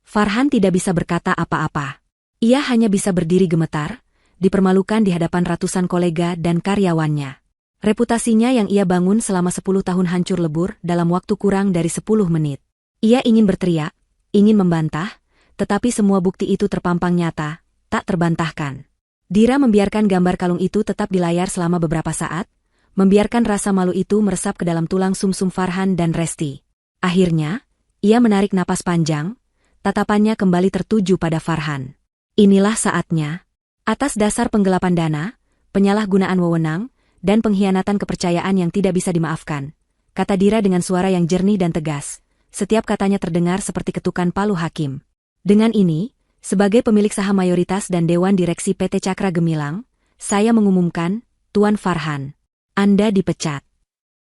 Farhan tidak bisa berkata apa-apa. Ia hanya bisa berdiri gemetar, dipermalukan di hadapan ratusan kolega dan karyawannya. Reputasinya yang ia bangun selama 10 tahun hancur lebur dalam waktu kurang dari 10 menit. Ia ingin berteriak, ingin membantah, tetapi semua bukti itu terpampang nyata, tak terbantahkan. Dira membiarkan gambar kalung itu tetap di layar selama beberapa saat, membiarkan rasa malu itu meresap ke dalam tulang sumsum Farhan dan Resti. Akhirnya, ia menarik napas panjang, tatapannya kembali tertuju pada Farhan. Inilah saatnya. Atas dasar penggelapan dana, penyalahgunaan wewenang, dan pengkhianatan kepercayaan yang tidak bisa dimaafkan, kata Dira dengan suara yang jernih dan tegas. Setiap katanya terdengar seperti ketukan palu hakim. Dengan ini, sebagai pemilik saham mayoritas dan Dewan Direksi PT Cakra Gemilang, saya mengumumkan, Tuan Farhan, Anda dipecat.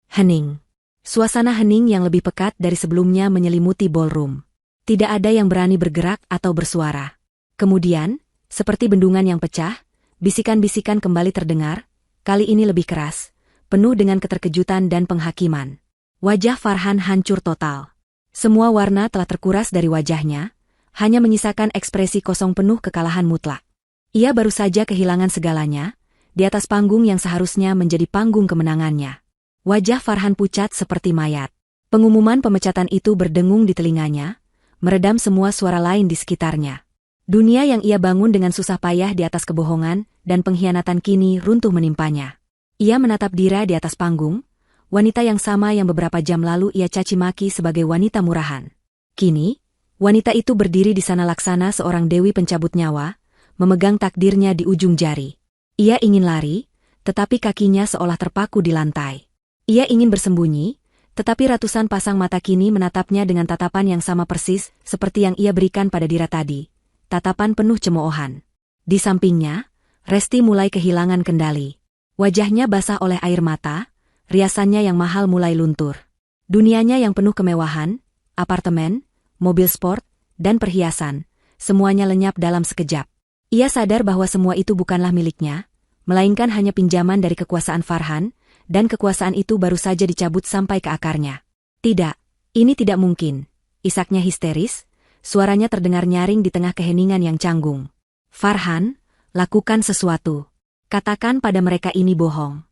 Hening. Suasana hening yang lebih pekat dari sebelumnya menyelimuti ballroom. Tidak ada yang berani bergerak atau bersuara. Kemudian, seperti bendungan yang pecah, bisikan-bisikan kembali terdengar, kali ini lebih keras, penuh dengan keterkejutan dan penghakiman. Wajah Farhan hancur total. Semua warna telah terkuras dari wajahnya, hanya menyisakan ekspresi kosong penuh kekalahan mutlak. Ia baru saja kehilangan segalanya, di atas panggung yang seharusnya menjadi panggung kemenangannya. Wajah Farhan pucat seperti mayat. Pengumuman pemecatan itu berdengung di telinganya, meredam semua suara lain di sekitarnya. Dunia yang ia bangun dengan susah payah di atas kebohongan dan pengkhianatan kini runtuh menimpanya. Ia menatap Dira di atas panggung, wanita yang sama yang beberapa jam lalu ia caci maki sebagai wanita murahan. Kini, wanita itu berdiri di sana laksana seorang dewi pencabut nyawa, memegang takdirnya di ujung jari. Ia ingin lari, tetapi kakinya seolah terpaku di lantai. Ia ingin bersembunyi, tetapi ratusan pasang mata kini menatapnya dengan tatapan yang sama persis seperti yang ia berikan pada Dira tadi. Tatapan penuh cemoohan. Di sampingnya, Resti mulai kehilangan kendali. Wajahnya basah oleh air mata, riasannya yang mahal mulai luntur. Dunianya yang penuh kemewahan, apartemen, mobil sport, dan perhiasan, semuanya lenyap dalam sekejap. Ia sadar bahwa semua itu bukanlah miliknya, melainkan hanya pinjaman dari kekuasaan Farhan, dan kekuasaan itu baru saja dicabut sampai ke akarnya. Tidak, ini tidak mungkin. Isaknya histeris, suaranya terdengar nyaring di tengah keheningan yang canggung. Farhan, lakukan sesuatu. Katakan pada mereka ini bohong.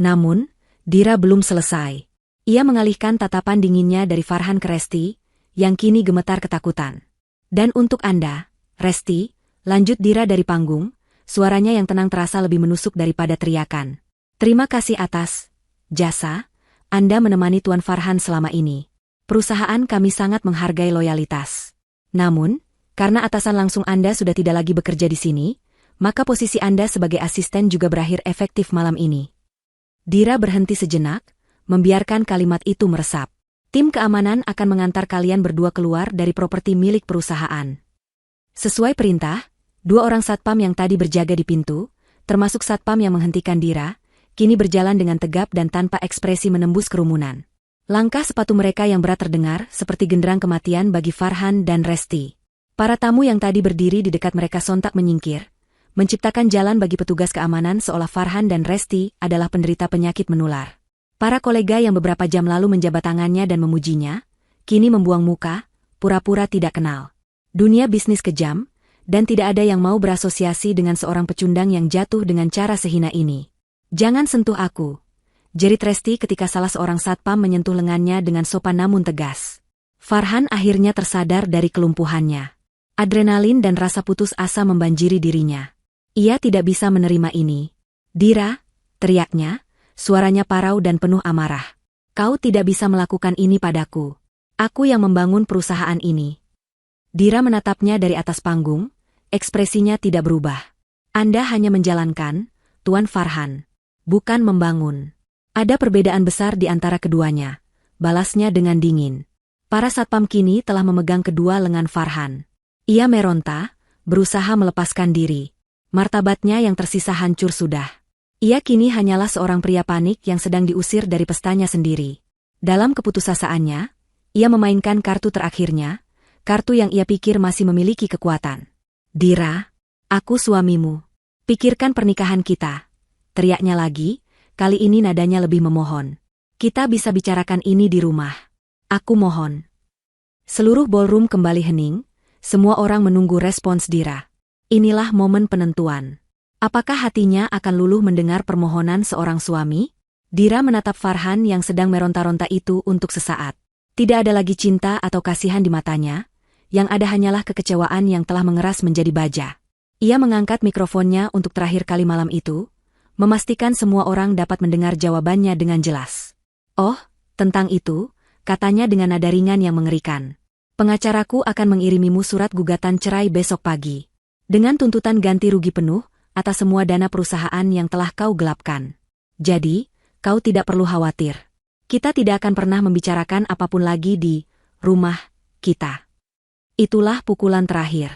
Namun, Dira belum selesai. Ia mengalihkan tatapan dinginnya dari Farhan ke Resti, yang kini gemetar ketakutan. Dan untuk Anda, Resti, lanjut Dira dari panggung, suaranya yang tenang terasa lebih menusuk daripada teriakan. Terima kasih atas jasa Anda menemani Tuan Farhan selama ini. Perusahaan kami sangat menghargai loyalitas. Namun, karena atasan langsung Anda sudah tidak lagi bekerja di sini, maka posisi Anda sebagai asisten juga berakhir efektif malam ini. Dira berhenti sejenak, membiarkan kalimat itu meresap. Tim keamanan akan mengantar kalian berdua keluar dari properti milik perusahaan. Sesuai perintah, 2 orang satpam yang tadi berjaga di pintu, termasuk satpam yang menghentikan Dira, kini berjalan dengan tegap dan tanpa ekspresi menembus kerumunan. Langkah sepatu mereka yang berat terdengar seperti genderang kematian bagi Farhan dan Resti. Para tamu yang tadi berdiri di dekat mereka sontak menyingkir, menciptakan jalan bagi petugas keamanan seolah Farhan dan Resti adalah penderita penyakit menular. Para kolega yang beberapa jam lalu menjabat tangannya dan memujinya, kini membuang muka, pura-pura tidak kenal. Dunia bisnis kejam, dan tidak ada yang mau berasosiasi dengan seorang pecundang yang jatuh dengan cara sehina ini. Jangan sentuh aku, jerit Resti ketika salah seorang satpam menyentuh lengannya dengan sopan namun tegas. Farhan akhirnya tersadar dari kelumpuhannya. Adrenalin dan rasa putus asa membanjiri dirinya. Ia tidak bisa menerima ini. Dira, teriaknya, suaranya parau dan penuh amarah. Kau tidak bisa melakukan ini padaku. Aku yang membangun perusahaan ini. Dira menatapnya dari atas panggung, ekspresinya tidak berubah. Anda hanya menjalankan, Tuan Farhan. Bukan membangun. Ada perbedaan besar di antara keduanya, balasnya dengan dingin. Para satpam kini telah memegang kedua lengan Farhan. Ia meronta, berusaha melepaskan diri. Martabatnya yang tersisa hancur sudah. Ia kini hanyalah seorang pria panik yang sedang diusir dari pestanya sendiri. Dalam keputusasaannya, ia memainkan kartu terakhirnya, kartu yang ia pikir masih memiliki kekuatan. Dira, aku suamimu. Pikirkan pernikahan kita. Teriaknya lagi, kali ini nadanya lebih memohon. Kita bisa bicarakan ini di rumah. Aku mohon. Seluruh ballroom kembali hening, semua orang menunggu respons Dira. Inilah momen penentuan. Apakah hatinya akan luluh mendengar permohonan seorang suami? Dira menatap Farhan yang sedang meronta-ronta itu untuk sesaat. Tidak ada lagi cinta atau kasihan di matanya, yang ada hanyalah kekecewaan yang telah mengeras menjadi baja. Ia mengangkat mikrofonnya untuk terakhir kali malam itu, memastikan semua orang dapat mendengar jawabannya dengan jelas. Oh, tentang itu, katanya dengan nada ringan yang mengerikan. Pengacaraku akan mengirimimu surat gugatan cerai besok pagi. Dengan tuntutan ganti rugi penuh, atas semua dana perusahaan yang telah kau gelapkan. Jadi, kau tidak perlu khawatir. Kita tidak akan pernah membicarakan apapun lagi di rumah kita. Itulah pukulan terakhir.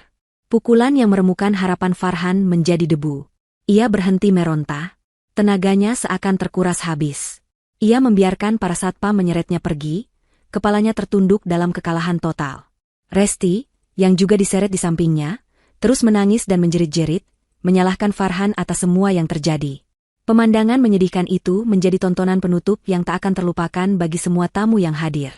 Pukulan yang meremukan harapan Farhan menjadi debu. Ia berhenti meronta. Tenaganya seakan terkuras habis. Ia membiarkan para satpam menyeretnya pergi, kepalanya tertunduk dalam kekalahan total. Resti, yang juga diseret di sampingnya, terus menangis dan menjerit-jerit, menyalahkan Farhan atas semua yang terjadi. Pemandangan menyedihkan itu menjadi tontonan penutup yang tak akan terlupakan bagi semua tamu yang hadir.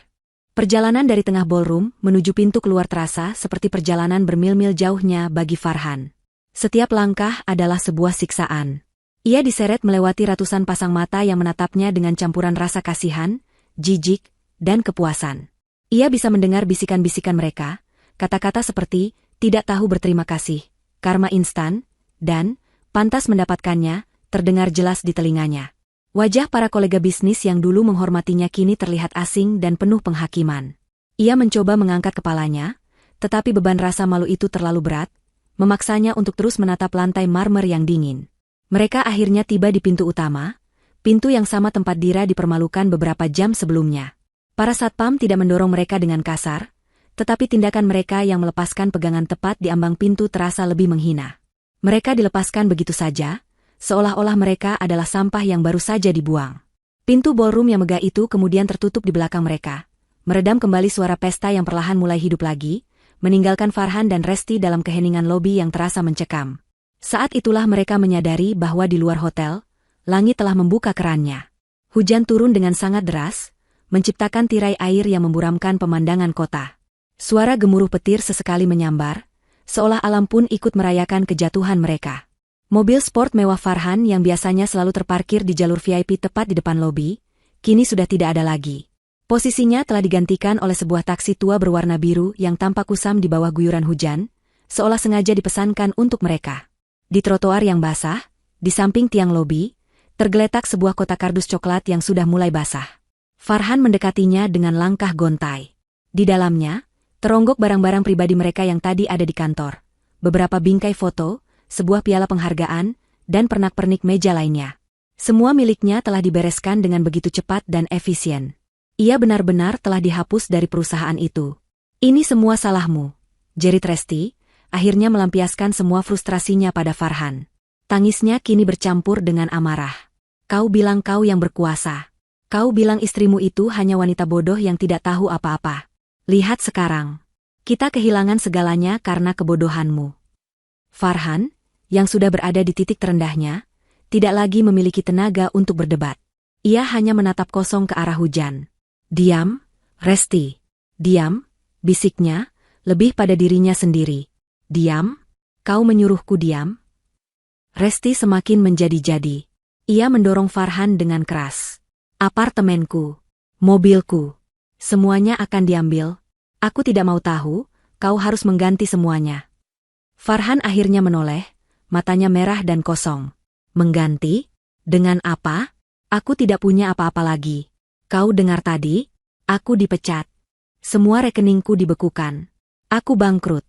Perjalanan dari tengah ballroom menuju pintu keluar terasa seperti perjalanan bermil-mil jauhnya bagi Farhan. Setiap langkah adalah sebuah siksaan. Ia diseret melewati ratusan pasang mata yang menatapnya dengan campuran rasa kasihan, jijik, dan kepuasan. Ia bisa mendengar bisikan-bisikan mereka, kata-kata seperti, tidak tahu berterima kasih, karma instan, dan, pantas mendapatkannya, terdengar jelas di telinganya. Wajah para kolega bisnis yang dulu menghormatinya kini terlihat asing dan penuh penghakiman. Ia mencoba mengangkat kepalanya, tetapi beban rasa malu itu terlalu berat, memaksanya untuk terus menatap lantai marmer yang dingin. Mereka akhirnya tiba di pintu utama, pintu yang sama tempat Dira dipermalukan beberapa jam sebelumnya. Para satpam tidak mendorong mereka dengan kasar, tetapi tindakan mereka yang melepaskan pegangan tepat di ambang pintu terasa lebih menghina. Mereka dilepaskan begitu saja, seolah-olah mereka adalah sampah yang baru saja dibuang. Pintu ballroom yang megah itu kemudian tertutup di belakang mereka, meredam kembali suara pesta yang perlahan mulai hidup lagi, meninggalkan Farhan dan Resti dalam keheningan lobi yang terasa mencekam. Saat itulah mereka menyadari bahwa di luar hotel, langit telah membuka kerannya. Hujan turun dengan sangat deras, menciptakan tirai air yang memburamkan pemandangan kota. Suara gemuruh petir sesekali menyambar, seolah alam pun ikut merayakan kejatuhan mereka. Mobil sport mewah Farhan yang biasanya selalu terparkir di jalur VIP tepat di depan lobi, kini sudah tidak ada lagi. Posisinya telah digantikan oleh sebuah taksi tua berwarna biru yang tampak kusam di bawah guyuran hujan, seolah sengaja dipesankan untuk mereka. Di trotoar yang basah, di samping tiang lobi, tergeletak sebuah kotak kardus coklat yang sudah mulai basah. Farhan mendekatinya dengan langkah gontai. Di dalamnya, teronggok barang-barang pribadi mereka yang tadi ada di kantor. Beberapa bingkai foto, sebuah piala penghargaan, dan pernak-pernik meja lainnya. Semua miliknya telah dibereskan dengan begitu cepat dan efisien. Ia benar-benar telah dihapus dari perusahaan itu. Ini semua salahmu, jerit Resti, akhirnya melampiaskan semua frustrasinya pada Farhan. Tangisnya kini bercampur dengan amarah. Kau bilang kau yang berkuasa. Kau bilang istrimu itu hanya wanita bodoh yang tidak tahu apa-apa. Lihat sekarang. Kita kehilangan segalanya karena kebodohanmu. Farhan, yang sudah berada di titik terendahnya, tidak lagi memiliki tenaga untuk berdebat. Ia hanya menatap kosong ke arah hujan. Diam, Resti. Diam, bisiknya, lebih pada dirinya sendiri. Diam, kau menyuruhku diam? Resti semakin menjadi-jadi. Ia mendorong Farhan dengan keras. Apartemenku, mobilku. Semuanya akan diambil. Aku tidak mau tahu, kau harus mengganti semuanya. Farhan akhirnya menoleh, matanya merah dan kosong. Mengganti? Dengan apa? Aku tidak punya apa-apa lagi. Kau dengar tadi? Aku dipecat. Semua rekeningku dibekukan. Aku bangkrut.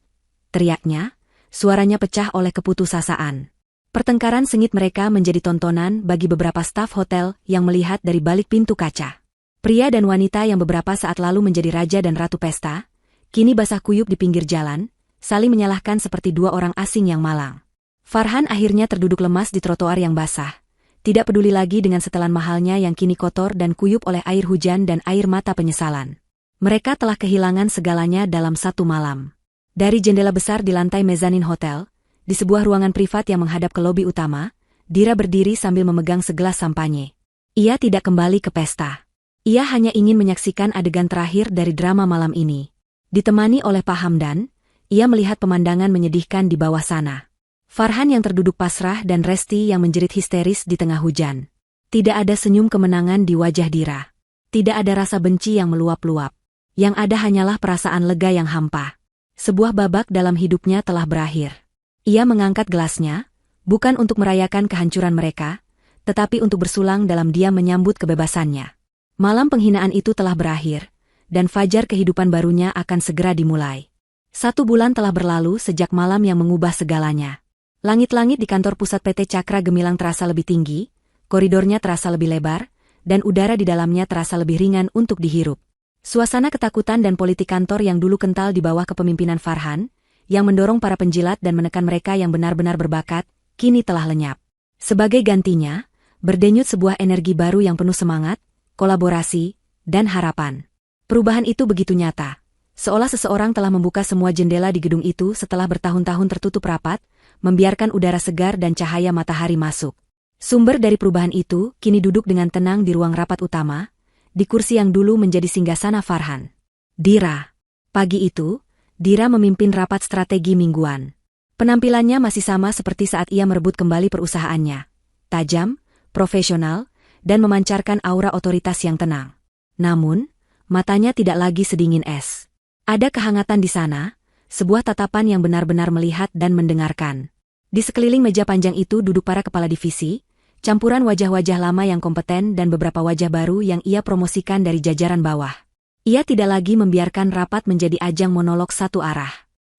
Teriaknya, suaranya pecah oleh keputusasaan. Pertengkaran sengit mereka menjadi tontonan bagi beberapa staf hotel yang melihat dari balik pintu kaca. Pria dan wanita yang beberapa saat lalu menjadi raja dan ratu pesta, kini basah kuyup di pinggir jalan, saling menyalahkan seperti dua orang asing yang malang. Farhan akhirnya terduduk lemas di trotoar yang basah, tidak peduli lagi dengan setelan mahalnya yang kini kotor dan kuyup oleh air hujan dan air mata penyesalan. Mereka telah kehilangan segalanya dalam satu malam. Dari jendela besar di lantai mezanin hotel, di sebuah ruangan privat yang menghadap ke lobi utama, Dira berdiri sambil memegang segelas sampanye. Ia tidak kembali ke pesta. Ia hanya ingin menyaksikan adegan terakhir dari drama malam ini. Ditemani oleh Pak Hamdan, ia melihat pemandangan menyedihkan di bawah sana. Farhan yang terduduk pasrah dan Resti yang menjerit histeris di tengah hujan. Tidak ada senyum kemenangan di wajah Dira. Tidak ada rasa benci yang meluap-luap. Yang ada hanyalah perasaan lega yang hampa. Sebuah babak dalam hidupnya telah berakhir. Ia mengangkat gelasnya, bukan untuk merayakan kehancuran mereka, tetapi untuk bersulang dalam diam menyambut kebebasannya. Malam penghinaan itu telah berakhir, dan fajar kehidupan barunya akan segera dimulai. 1 bulan telah berlalu sejak malam yang mengubah segalanya. Langit-langit di kantor pusat PT Cakra Gemilang terasa lebih tinggi, koridornya terasa lebih lebar, dan udara di dalamnya terasa lebih ringan untuk dihirup. Suasana ketakutan dan politik kantor yang dulu kental di bawah kepemimpinan Farhan, yang mendorong para penjilat dan menekan mereka yang benar-benar berbakat, kini telah lenyap. Sebagai gantinya, berdenyut sebuah energi baru yang penuh semangat, kolaborasi, dan harapan. Perubahan itu begitu nyata. Seolah seseorang telah membuka semua jendela di gedung itu setelah bertahun-tahun tertutup rapat, membiarkan udara segar dan cahaya matahari masuk. Sumber dari perubahan itu kini duduk dengan tenang di ruang rapat utama, di kursi yang dulu menjadi singgasana Farhan. Dira. Pagi itu, Dira memimpin rapat strategi mingguan. Penampilannya masih sama seperti saat ia merebut kembali perusahaannya. Tajam, profesional, dan memancarkan aura otoritas yang tenang. Namun, matanya tidak lagi sedingin es. Ada kehangatan di sana, sebuah tatapan yang benar-benar melihat dan mendengarkan. Di sekeliling meja panjang itu duduk para kepala divisi, campuran wajah-wajah lama yang kompeten dan beberapa wajah baru yang ia promosikan dari jajaran bawah. Ia tidak lagi membiarkan rapat menjadi ajang monolog satu arah.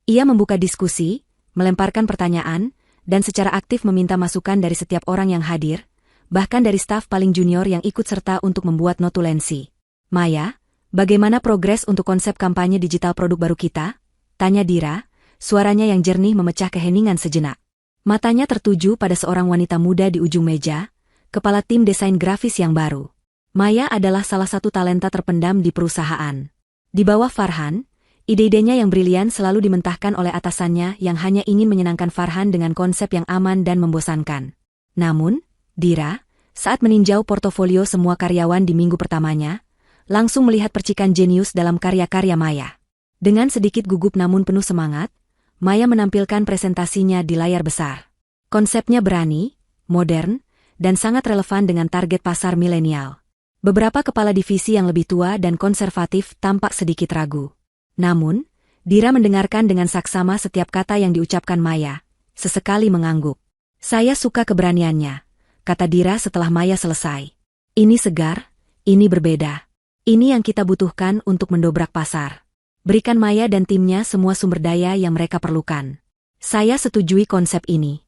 Ia membuka diskusi, melemparkan pertanyaan, dan secara aktif meminta masukan dari setiap orang yang hadir, bahkan dari staf paling junior yang ikut serta untuk membuat notulensi. Maya, bagaimana progres untuk konsep kampanye digital produk baru kita? Tanya Dira, suaranya yang jernih memecah keheningan sejenak. Matanya tertuju pada seorang wanita muda di ujung meja, kepala tim desain grafis yang baru. Maya adalah salah satu talenta terpendam di perusahaan. Di bawah Farhan, ide-idenya yang brilian selalu dimentahkan oleh atasannya yang hanya ingin menyenangkan Farhan dengan konsep yang aman dan membosankan. Namun, Dira, saat meninjau portofolio semua karyawan di minggu pertamanya, langsung melihat percikan jenius dalam karya-karya Maya. Dengan sedikit gugup namun penuh semangat, Maya menampilkan presentasinya di layar besar. Konsepnya berani, modern, dan sangat relevan dengan target pasar milenial. Beberapa kepala divisi yang lebih tua dan konservatif tampak sedikit ragu. Namun, Dira mendengarkan dengan saksama setiap kata yang diucapkan Maya, sesekali mengangguk. Saya suka keberaniannya, kata Dira setelah Maya selesai. Ini segar, ini berbeda. Ini yang kita butuhkan untuk mendobrak pasar. Berikan Maya dan timnya semua sumber daya yang mereka perlukan. Saya setujui konsep ini.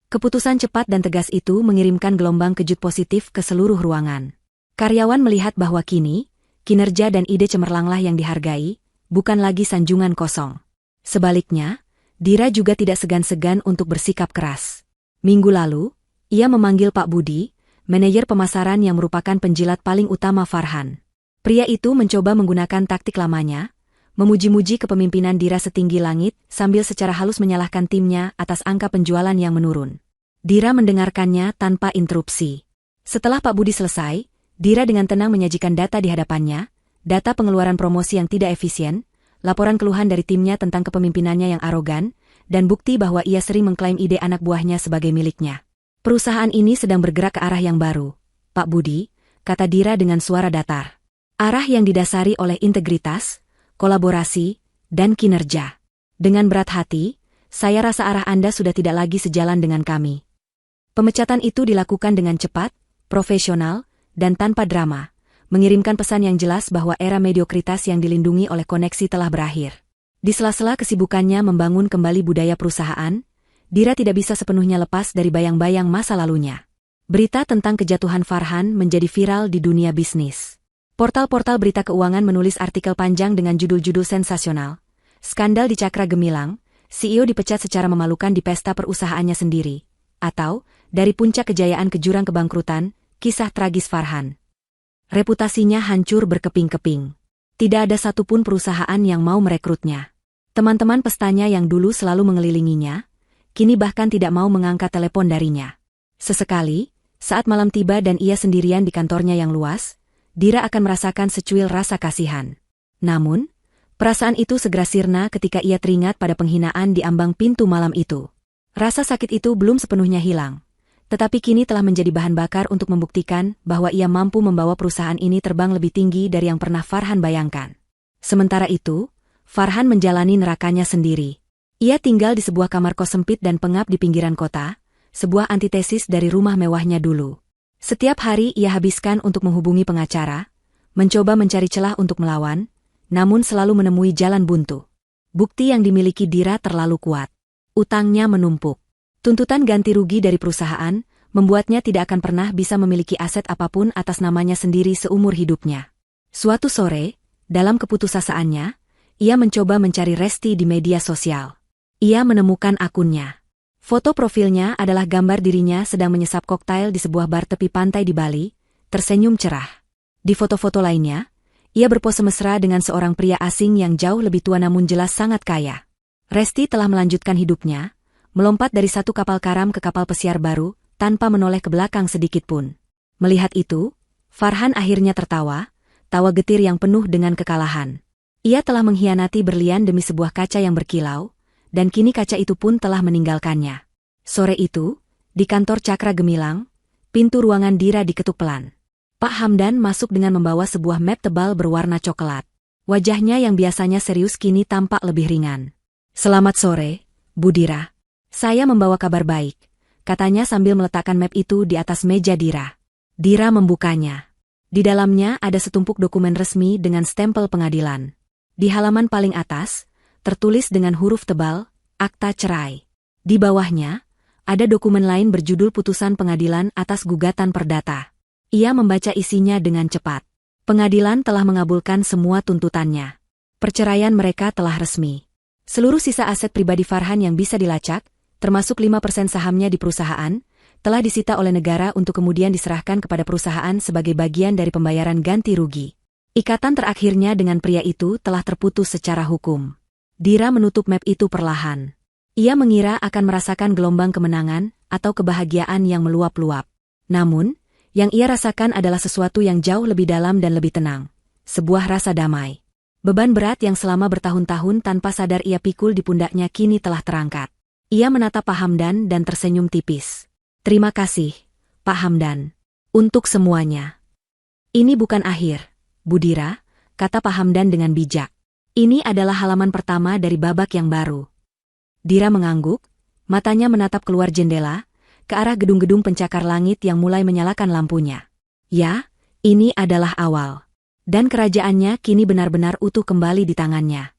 Keputusan cepat dan tegas itu mengirimkan gelombang kejut positif ke seluruh ruangan. Karyawan melihat bahwa kini, kinerja dan ide cemerlanglah yang dihargai, bukan lagi sanjungan kosong. Sebaliknya, Dira juga tidak segan-segan untuk bersikap keras. Minggu lalu, ia memanggil Pak Budi, manajer pemasaran yang merupakan penjilat paling utama Farhan. Pria itu mencoba menggunakan taktik lamanya, memuji-muji kepemimpinan Dira setinggi langit sambil secara halus menyalahkan timnya atas angka penjualan yang menurun. Dira mendengarkannya tanpa interupsi. Setelah Pak Budi selesai, Dira dengan tenang menyajikan data di hadapannya, data pengeluaran promosi yang tidak efisien, laporan keluhan dari timnya tentang kepemimpinannya yang arogan, dan bukti bahwa ia sering mengklaim ide anak buahnya sebagai miliknya. Perusahaan ini sedang bergerak ke arah yang baru, Pak Budi, kata Dira dengan suara datar. Arah yang didasari oleh integritas, kolaborasi, dan kinerja. Dengan berat hati, saya rasa arah Anda sudah tidak lagi sejalan dengan kami. Pemecatan itu dilakukan dengan cepat, profesional, dan tanpa drama, mengirimkan pesan yang jelas bahwa era mediokritas yang dilindungi oleh koneksi telah berakhir. Di sela-sela kesibukannya membangun kembali budaya perusahaan, Dira tidak bisa sepenuhnya lepas dari bayang-bayang masa lalunya. Berita tentang kejatuhan Farhan menjadi viral di dunia bisnis. Portal-portal berita keuangan menulis artikel panjang dengan judul-judul sensasional. Skandal di Cakra Gemilang, CEO dipecat secara memalukan di pesta perusahaannya sendiri. atau dari puncak kejayaan ke jurang kebangkrutan, kisah tragis Farhan. Reputasinya hancur berkeping-keping. Tidak ada satupun perusahaan yang mau merekrutnya. Teman-teman pestanya yang dulu selalu mengelilinginya, kini bahkan tidak mau mengangkat telepon darinya. Sesekali, saat malam tiba dan ia sendirian di kantornya yang luas, Dira akan merasakan secuil rasa kasihan. Namun, perasaan itu segera sirna ketika ia teringat pada penghinaan di ambang pintu malam itu. Rasa sakit itu belum sepenuhnya hilang, tetapi kini telah menjadi bahan bakar untuk membuktikan bahwa ia mampu membawa perusahaan ini terbang lebih tinggi dari yang pernah Farhan bayangkan. Sementara itu, Farhan menjalani nerakanya sendiri. Ia tinggal di sebuah kamar kos sempit dan pengap di pinggiran kota, sebuah antitesis dari rumah mewahnya dulu. Setiap hari ia habiskan untuk menghubungi pengacara, mencoba mencari celah untuk melawan, namun selalu menemui jalan buntu. Bukti yang dimiliki Dira terlalu kuat. Utangnya menumpuk. Tuntutan ganti rugi dari perusahaan membuatnya tidak akan pernah bisa memiliki aset apapun atas namanya sendiri seumur hidupnya. Suatu sore, dalam keputusasaannya, ia mencoba mencari Resti di media sosial. Ia menemukan akunnya. Foto profilnya adalah gambar dirinya sedang menyesap koktail di sebuah bar tepi pantai di Bali, tersenyum cerah. Di foto-foto lainnya, ia berpose mesra dengan seorang pria asing yang jauh lebih tua namun jelas sangat kaya. Resti telah melanjutkan hidupnya, melompat dari satu kapal karam ke kapal pesiar baru, tanpa menoleh ke belakang sedikitpun. Melihat itu, Farhan akhirnya tertawa, tawa getir yang penuh dengan kekalahan. Ia telah mengkhianati berlian demi sebuah kaca yang berkilau, dan kini kaca itu pun telah meninggalkannya. Sore itu, di kantor Cakra Gemilang, pintu ruangan Dira diketuk pelan. Pak Hamdan masuk dengan membawa sebuah map tebal berwarna coklat. Wajahnya yang biasanya serius kini tampak lebih ringan. "Selamat sore, Bu Dira. Saya membawa kabar baik," katanya sambil meletakkan map itu di atas meja Dira. Dira membukanya. Di dalamnya ada setumpuk dokumen resmi dengan stempel pengadilan. Di halaman paling atas, tertulis dengan huruf tebal, akta cerai. Di bawahnya, ada dokumen lain berjudul putusan pengadilan atas gugatan perdata. Ia membaca isinya dengan cepat. Pengadilan telah mengabulkan semua tuntutannya. Perceraian mereka telah resmi. Seluruh sisa aset pribadi Farhan yang bisa dilacak, termasuk 5% sahamnya di perusahaan, telah disita oleh negara untuk kemudian diserahkan kepada perusahaan sebagai bagian dari pembayaran ganti rugi. Ikatan terakhirnya dengan pria itu telah terputus secara hukum. Dira menutup map itu perlahan. Ia mengira akan merasakan gelombang kemenangan atau kebahagiaan yang meluap-luap. Namun, yang ia rasakan adalah sesuatu yang jauh lebih dalam dan lebih tenang. Sebuah rasa damai. Beban berat yang selama bertahun-tahun tanpa sadar ia pikul di pundaknya kini telah terangkat. Ia menatap Pak Hamdan dan tersenyum tipis. "Terima kasih, Pak Hamdan, untuk semuanya. Ini bukan akhir, Bu Dira," kata Pak Hamdan dengan bijak. "Ini adalah halaman pertama dari babak yang baru." Dira mengangguk, matanya menatap keluar jendela, ke arah gedung-gedung pencakar langit yang mulai menyalakan lampunya. Ya, ini adalah awal. Dan kerajaannya kini benar-benar utuh kembali di tangannya.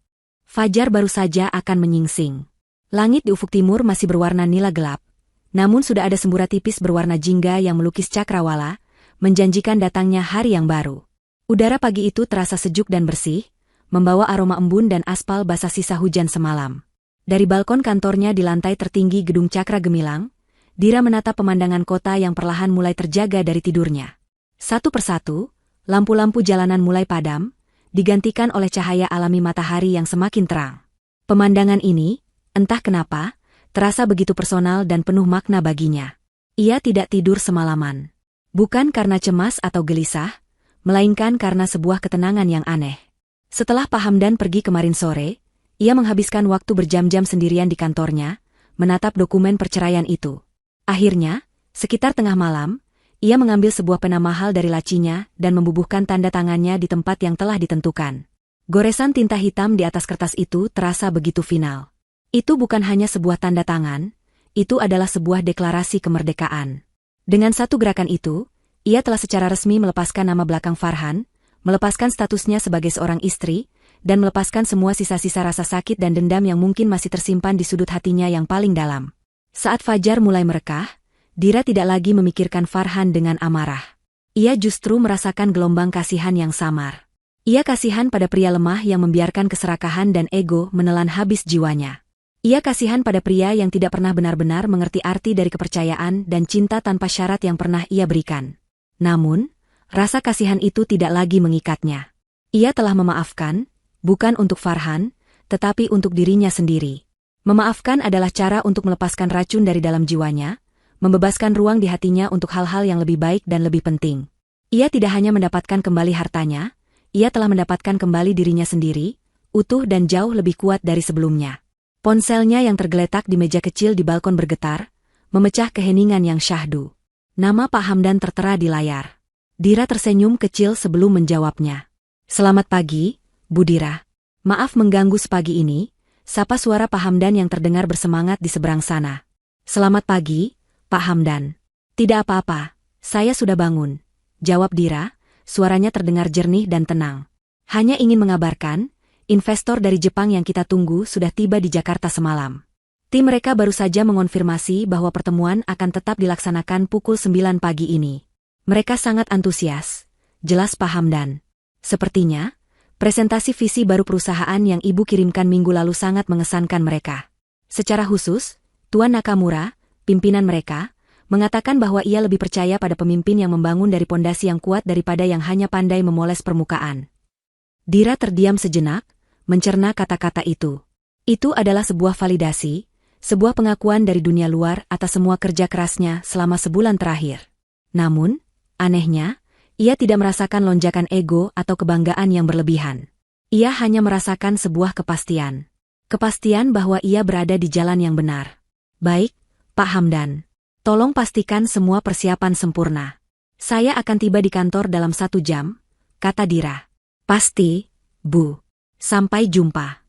Fajar baru saja akan menyingsing. Langit di ufuk timur masih berwarna nila gelap, namun sudah ada semburat tipis berwarna jingga yang melukis cakrawala, menjanjikan datangnya hari yang baru. Udara pagi itu terasa sejuk dan bersih, membawa aroma embun dan aspal basah sisa hujan semalam. Dari balkon kantornya di lantai tertinggi gedung Cakra Gemilang, Dira menatap pemandangan kota yang perlahan mulai terjaga dari tidurnya. Satu persatu, lampu-lampu jalanan mulai padam, digantikan oleh cahaya alami matahari yang semakin terang. Pemandangan ini, entah kenapa, terasa begitu personal dan penuh makna baginya. Ia tidak tidur semalaman. Bukan karena cemas atau gelisah, melainkan karena sebuah ketenangan yang aneh. Setelah Pak Hamdan pergi kemarin sore, ia menghabiskan waktu berjam-jam sendirian di kantornya, menatap dokumen perceraian itu. Akhirnya, sekitar tengah malam, ia mengambil sebuah pena mahal dari lacinya dan membubuhkan tanda tangannya di tempat yang telah ditentukan. Goresan tinta hitam di atas kertas itu terasa begitu final. Itu bukan hanya sebuah tanda tangan, itu adalah sebuah deklarasi kemerdekaan. Dengan satu gerakan itu, ia telah secara resmi melepaskan nama belakang Farhan, melepaskan statusnya sebagai seorang istri, dan melepaskan semua sisa-sisa rasa sakit dan dendam yang mungkin masih tersimpan di sudut hatinya yang paling dalam. Saat fajar mulai merekah, Dira tidak lagi memikirkan Farhan dengan amarah. Ia justru merasakan gelombang kasihan yang samar. Ia kasihan pada pria lemah yang membiarkan keserakahan dan ego menelan habis jiwanya. Ia kasihan pada pria yang tidak pernah benar-benar mengerti arti dari kepercayaan dan cinta tanpa syarat yang pernah ia berikan. Namun, rasa kasihan itu tidak lagi mengikatnya. Ia telah memaafkan, bukan untuk Farhan, tetapi untuk dirinya sendiri. Memaafkan adalah cara untuk melepaskan racun dari dalam jiwanya, membebaskan ruang di hatinya untuk hal-hal yang lebih baik dan lebih penting. Ia tidak hanya mendapatkan kembali hartanya, ia telah mendapatkan kembali dirinya sendiri, utuh dan jauh lebih kuat dari sebelumnya. Ponselnya yang tergeletak di meja kecil di balkon bergetar, memecah keheningan yang syahdu. Nama Pak Hamdan tertera di layar. Dira tersenyum kecil sebelum menjawabnya. Selamat pagi, Bu Dira. Maaf mengganggu sepagi ini, sapa suara Pak Hamdan yang terdengar bersemangat di seberang sana. Selamat pagi, Pak Hamdan. Tidak apa-apa, saya sudah bangun. Jawab Dira, suaranya terdengar jernih dan tenang. Hanya ingin mengabarkan, investor dari Jepang yang kita tunggu sudah tiba di Jakarta semalam. Tim mereka baru saja mengonfirmasi bahwa pertemuan akan tetap dilaksanakan pukul 9 pagi ini. Mereka sangat antusias, jelas Pak Hamdan. Sepertinya, presentasi visi baru perusahaan yang Ibu kirimkan minggu lalu sangat mengesankan mereka. Secara khusus, Tuan Nakamura, pimpinan mereka, mengatakan bahwa ia lebih percaya pada pemimpin yang membangun dari pondasi yang kuat daripada yang hanya pandai memoles permukaan. Dira terdiam sejenak, mencerna kata-kata itu. Itu adalah sebuah validasi, sebuah pengakuan dari dunia luar atas semua kerja kerasnya selama sebulan terakhir. Namun, anehnya, ia tidak merasakan lonjakan ego atau kebanggaan yang berlebihan. Ia hanya merasakan sebuah kepastian. Kepastian bahwa ia berada di jalan yang benar. Baik, Pak Hamdan. Tolong pastikan semua persiapan sempurna. Saya akan tiba di kantor dalam 1 jam, kata Dira. Pasti, Bu. Sampai jumpa.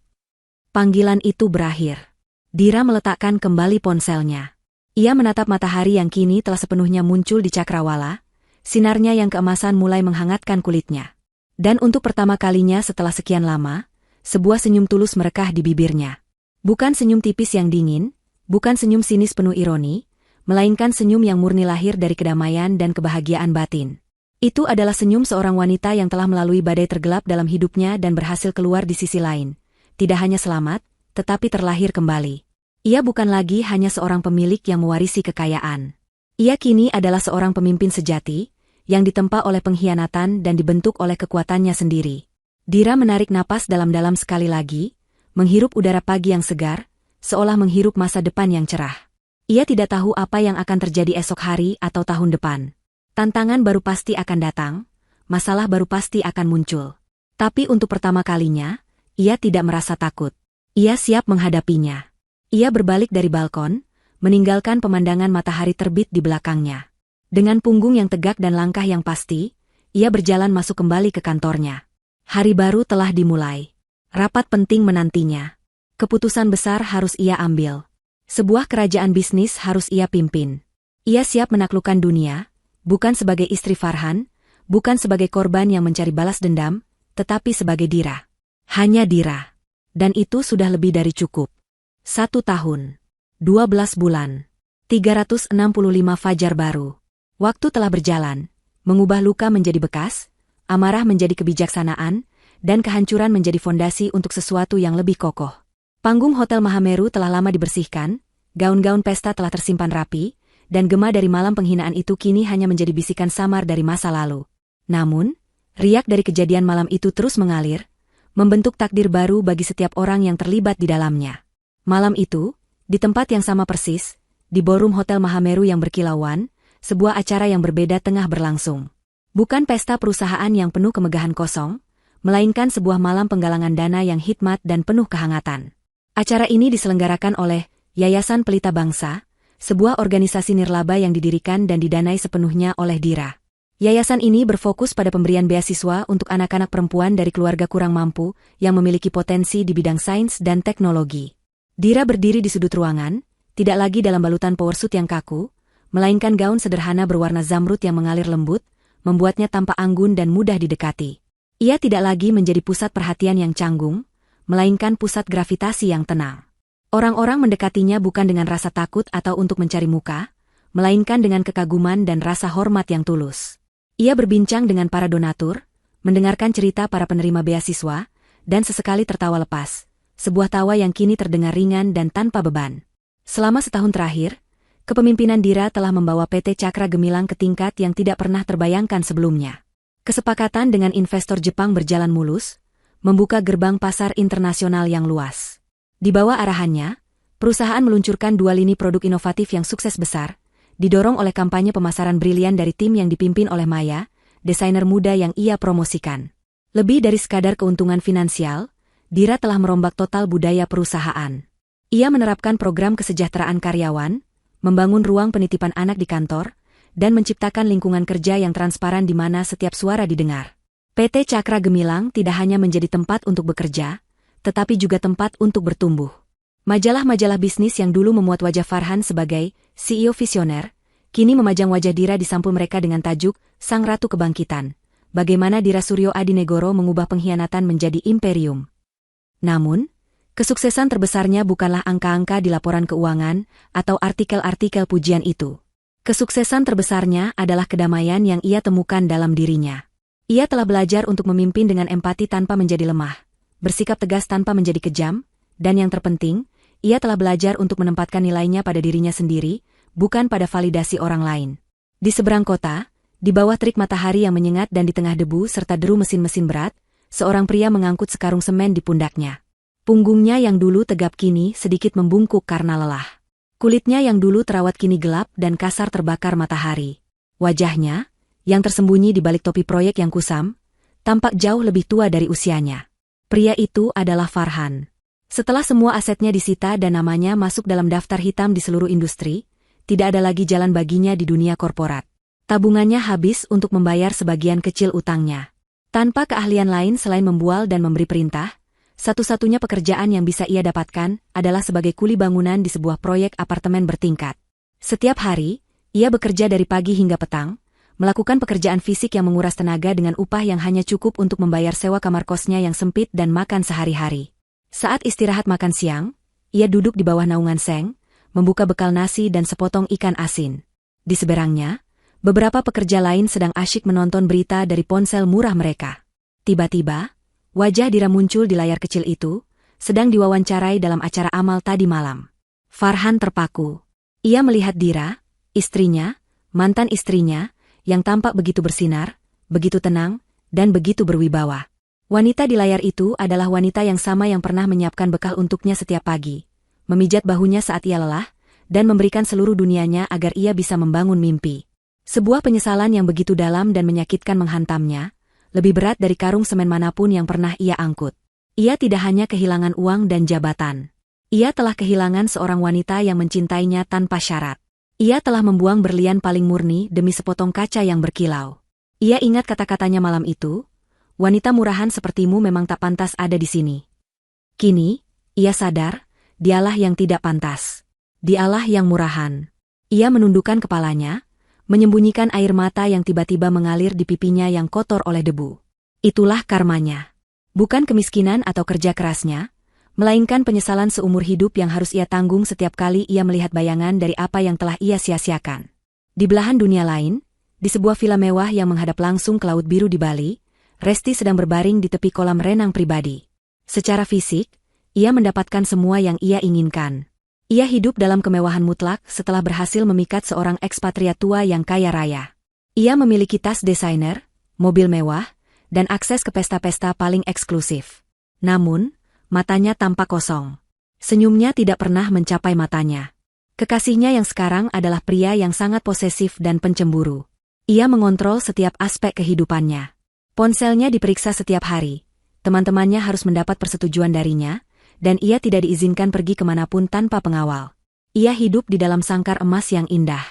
Panggilan itu berakhir. Dira meletakkan kembali ponselnya. Ia menatap matahari yang kini telah sepenuhnya muncul di cakrawala, sinarnya yang keemasan mulai menghangatkan kulitnya. Dan untuk pertama kalinya setelah sekian lama, sebuah senyum tulus merekah di bibirnya. Bukan senyum tipis yang dingin, bukan senyum sinis penuh ironi, melainkan senyum yang murni lahir dari kedamaian dan kebahagiaan batin. Itu adalah senyum seorang wanita yang telah melalui badai tergelap dalam hidupnya dan berhasil keluar di sisi lain. Tidak hanya selamat, tetapi terlahir kembali. Ia bukan lagi hanya seorang pemilik yang mewarisi kekayaan. Ia kini adalah seorang pemimpin sejati, yang ditempa oleh pengkhianatan dan dibentuk oleh kekuatannya sendiri. Dira menarik napas dalam-dalam sekali lagi, menghirup udara pagi yang segar, seolah menghirup masa depan yang cerah. Ia tidak tahu apa yang akan terjadi esok hari atau tahun depan. Tantangan baru pasti akan datang, masalah baru pasti akan muncul. Tapi untuk pertama kalinya, ia tidak merasa takut. Ia siap menghadapinya. Ia berbalik dari balkon, meninggalkan pemandangan matahari terbit di belakangnya. Dengan punggung yang tegak dan langkah yang pasti, ia berjalan masuk kembali ke kantornya. Hari baru telah dimulai. Rapat penting menantinya. Keputusan besar harus ia ambil. Sebuah kerajaan bisnis harus ia pimpin. Ia siap menaklukkan dunia, bukan sebagai istri Farhan, bukan sebagai korban yang mencari balas dendam, tetapi sebagai Dira. Hanya Dira. Dan itu sudah lebih dari cukup. 1 tahun. 12 bulan. 365 fajar baru. Waktu telah berjalan, mengubah luka menjadi bekas, amarah menjadi kebijaksanaan, dan kehancuran menjadi fondasi untuk sesuatu yang lebih kokoh. Panggung Hotel Mahameru telah lama dibersihkan, gaun-gaun pesta telah tersimpan rapi, dan gema dari malam penghinaan itu kini hanya menjadi bisikan samar dari masa lalu. Namun, riak dari kejadian malam itu terus mengalir, membentuk takdir baru bagi setiap orang yang terlibat di dalamnya. Malam itu, di tempat yang sama persis, di ballroom Hotel Mahameru yang berkilauan, sebuah acara yang berbeda tengah berlangsung. Bukan pesta perusahaan yang penuh kemegahan kosong, melainkan sebuah malam penggalangan dana yang hikmat dan penuh kehangatan. Acara ini diselenggarakan oleh Yayasan Pelita Bangsa, sebuah organisasi nirlaba yang didirikan dan didanai sepenuhnya oleh Dira. Yayasan ini berfokus pada pemberian beasiswa untuk anak-anak perempuan dari keluarga kurang mampu yang memiliki potensi di bidang sains dan teknologi. Dira berdiri di sudut ruangan, tidak lagi dalam balutan powersuit yang kaku, melainkan gaun sederhana berwarna zamrud yang mengalir lembut, membuatnya tampak anggun dan mudah didekati. Ia tidak lagi menjadi pusat perhatian yang canggung, melainkan pusat gravitasi yang tenang. Orang-orang mendekatinya bukan dengan rasa takut atau untuk mencari muka, melainkan dengan kekaguman dan rasa hormat yang tulus. Ia berbincang dengan para donatur, mendengarkan cerita para penerima beasiswa, dan sesekali tertawa lepas, sebuah tawa yang kini terdengar ringan dan tanpa beban. Selama setahun terakhir, kepemimpinan Dira telah membawa PT Cakra Gemilang ke tingkat yang tidak pernah terbayangkan sebelumnya. Kesepakatan dengan investor Jepang berjalan mulus, membuka gerbang pasar internasional yang luas. Di bawah arahannya, perusahaan meluncurkan 2 lini produk inovatif yang sukses besar, didorong oleh kampanye pemasaran brilian dari tim yang dipimpin oleh Maya, desainer muda yang ia promosikan. Lebih dari sekadar keuntungan finansial, Dira telah merombak total budaya perusahaan. Ia menerapkan program kesejahteraan karyawan, membangun ruang penitipan anak di kantor, dan menciptakan lingkungan kerja yang transparan di mana setiap suara didengar. PT Cakra Gemilang tidak hanya menjadi tempat untuk bekerja, tetapi juga tempat untuk bertumbuh. Majalah-majalah bisnis yang dulu memuat wajah Farhan sebagai CEO visioner, kini memajang wajah Dira di sampul mereka dengan tajuk Sang Ratu Kebangkitan. Bagaimana Dira Suryo Adinegoro mengubah pengkhianatan menjadi imperium. Namun, kesuksesan terbesarnya bukanlah angka-angka di laporan keuangan atau artikel-artikel pujian itu. Kesuksesan terbesarnya adalah kedamaian yang ia temukan dalam dirinya. Ia telah belajar untuk memimpin dengan empati tanpa menjadi lemah, bersikap tegas tanpa menjadi kejam, dan yang terpenting, ia telah belajar untuk menempatkan nilainya pada dirinya sendiri, bukan pada validasi orang lain. Di seberang kota, di bawah terik matahari yang menyengat dan di tengah debu serta deru mesin-mesin berat, seorang pria mengangkut sekarung semen di pundaknya. Punggungnya yang dulu tegap kini sedikit membungkuk karena lelah. Kulitnya yang dulu terawat kini gelap dan kasar terbakar matahari. Wajahnya, yang tersembunyi di balik topi proyek yang kusam, tampak jauh lebih tua dari usianya. Pria itu adalah Farhan. Setelah semua asetnya disita dan namanya masuk dalam daftar hitam di seluruh industri, tidak ada lagi jalan baginya di dunia korporat. Tabungannya habis untuk membayar sebagian kecil utangnya. Tanpa keahlian lain selain membual dan memberi perintah, satu-satunya pekerjaan yang bisa ia dapatkan adalah sebagai kuli bangunan di sebuah proyek apartemen bertingkat. Setiap hari, ia bekerja dari pagi hingga petang, melakukan pekerjaan fisik yang menguras tenaga dengan upah yang hanya cukup untuk membayar sewa kamar kosnya yang sempit dan makan sehari-hari. Saat istirahat makan siang, ia duduk di bawah naungan seng, membuka bekal nasi dan sepotong ikan asin. Di seberangnya, beberapa pekerja lain sedang asyik menonton berita dari ponsel murah mereka. Tiba-tiba, wajah Dira muncul di layar kecil itu, sedang diwawancarai dalam acara amal tadi malam. Farhan terpaku. Ia melihat Dira, istrinya, mantan istrinya, yang tampak begitu bersinar, begitu tenang, dan begitu berwibawa. Wanita di layar itu adalah wanita yang sama yang pernah menyiapkan bekal untuknya setiap pagi, memijat bahunya saat ia lelah, dan memberikan seluruh dunianya agar ia bisa membangun mimpi. Sebuah penyesalan yang begitu dalam dan menyakitkan menghantamnya, lebih berat dari karung semen manapun yang pernah ia angkut. Ia tidak hanya kehilangan uang dan jabatan. Ia telah kehilangan seorang wanita yang mencintainya tanpa syarat. Ia telah membuang berlian paling murni demi sepotong kaca yang berkilau. Ia ingat kata-katanya malam itu, wanita murahan sepertimu memang tak pantas ada di sini. Kini, ia sadar, dialah yang tidak pantas. Dialah yang murahan. Ia menundukkan kepalanya, menyembunyikan air mata yang tiba-tiba mengalir di pipinya yang kotor oleh debu. Itulah karmanya. Bukan kemiskinan atau kerja kerasnya, melainkan penyesalan seumur hidup yang harus ia tanggung setiap kali ia melihat bayangan dari apa yang telah ia sia-siakan. Di belahan dunia lain, di sebuah villa mewah yang menghadap langsung ke Laut Biru di Bali, Resti sedang berbaring di tepi kolam renang pribadi. Secara fisik, ia mendapatkan semua yang ia inginkan. Ia hidup dalam kemewahan mutlak setelah berhasil memikat seorang ekspatriat tua yang kaya raya. Ia memiliki tas desainer, mobil mewah, dan akses ke pesta-pesta paling eksklusif. Namun, matanya tampak kosong. Senyumnya tidak pernah mencapai matanya. Kekasihnya yang sekarang adalah pria yang sangat posesif dan pencemburu. Ia mengontrol setiap aspek kehidupannya. Ponselnya diperiksa setiap hari. Teman-temannya harus mendapat persetujuan darinya, dan ia tidak diizinkan pergi kemanapun tanpa pengawal. Ia hidup di dalam sangkar emas yang indah.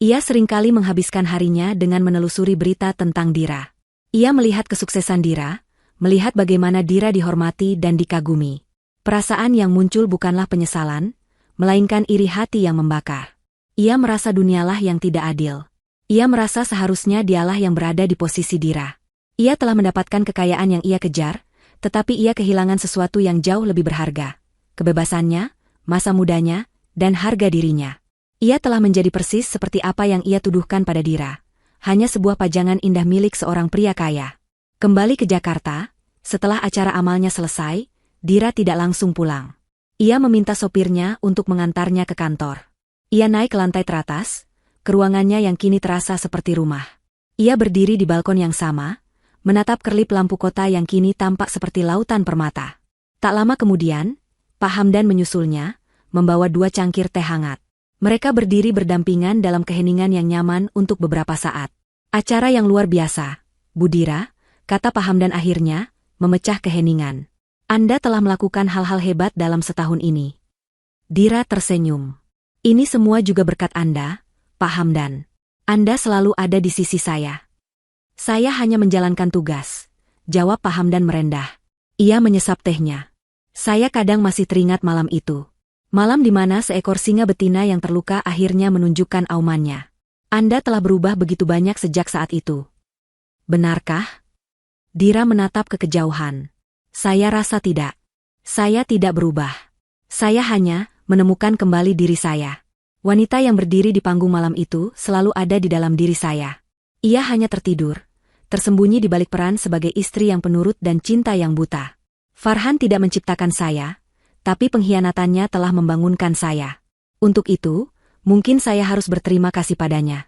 Ia seringkali menghabiskan harinya dengan menelusuri berita tentang Dira. Ia melihat kesuksesan Dira, melihat bagaimana Dira dihormati dan dikagumi. Perasaan yang muncul bukanlah penyesalan, melainkan iri hati yang membakar. Ia merasa dunialah yang tidak adil. Ia merasa seharusnya dialah yang berada di posisi Dira. Ia telah mendapatkan kekayaan yang ia kejar, tetapi ia kehilangan sesuatu yang jauh lebih berharga. Kebebasannya, masa mudanya, dan harga dirinya. Ia telah menjadi persis seperti apa yang ia tuduhkan pada Dira. Hanya sebuah pajangan indah milik seorang pria kaya. Kembali ke Jakarta, setelah acara amalnya selesai, Dira tidak langsung pulang. Ia meminta sopirnya untuk mengantarnya ke kantor. Ia naik ke lantai teratas, ke ruangannya yang kini terasa seperti rumah. Ia berdiri di balkon yang sama, menatap kerlip lampu kota yang kini tampak seperti lautan permata. Tak lama kemudian, Pak Hamdan menyusulnya, membawa 2 cangkir teh hangat. Mereka berdiri berdampingan dalam keheningan yang nyaman untuk beberapa saat. Acara yang luar biasa, Bu Dira, kata Pak Hamdan akhirnya, memecah keheningan. Anda telah melakukan hal-hal hebat dalam setahun ini. Dira tersenyum. Ini semua juga berkat Anda, Pak Hamdan. Anda selalu ada di sisi saya. Saya hanya menjalankan tugas, jawab Pak Hamdan merendah. Ia menyesap tehnya. Saya kadang masih teringat malam itu. Malam di mana seekor singa betina yang terluka akhirnya menunjukkan aumannya. Anda telah berubah begitu banyak sejak saat itu. Benarkah? Dira menatap ke kejauhan. Saya rasa tidak. Saya tidak berubah. Saya hanya menemukan kembali diri saya. Wanita yang berdiri di panggung malam itu selalu ada di dalam diri saya. Ia hanya tertidur, tersembunyi di balik peran sebagai istri yang penurut dan cinta yang buta. Farhan tidak menciptakan saya, tapi pengkhianatannya telah membangunkan saya. Untuk itu, mungkin saya harus berterima kasih padanya.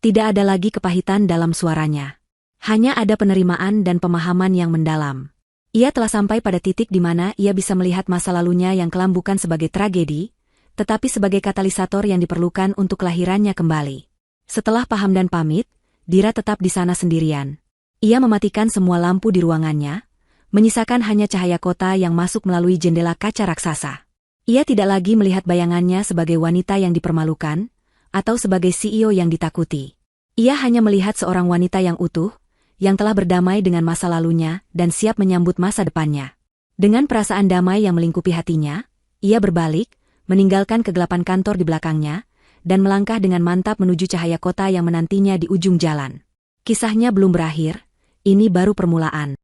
Tidak ada lagi kepahitan dalam suaranya. Hanya ada penerimaan dan pemahaman yang mendalam. Ia telah sampai pada titik di mana ia bisa melihat masa lalunya yang kelam bukan sebagai tragedi, tetapi sebagai katalisator yang diperlukan untuk kelahirannya kembali. Setelah Pak Hamdan pamit, Dira tetap di sana sendirian. Ia mematikan semua lampu di ruangannya, menyisakan hanya cahaya kota yang masuk melalui jendela kaca raksasa. Ia tidak lagi melihat bayangannya sebagai wanita yang dipermalukan, atau sebagai CEO yang ditakuti. Ia hanya melihat seorang wanita yang utuh, yang telah berdamai dengan masa lalunya dan siap menyambut masa depannya. Dengan perasaan damai yang melingkupi hatinya, ia berbalik, meninggalkan kegelapan kantor di belakangnya, dan melangkah dengan mantap menuju cahaya kota yang menantinya di ujung jalan. Kisahnya belum berakhir, ini baru permulaan.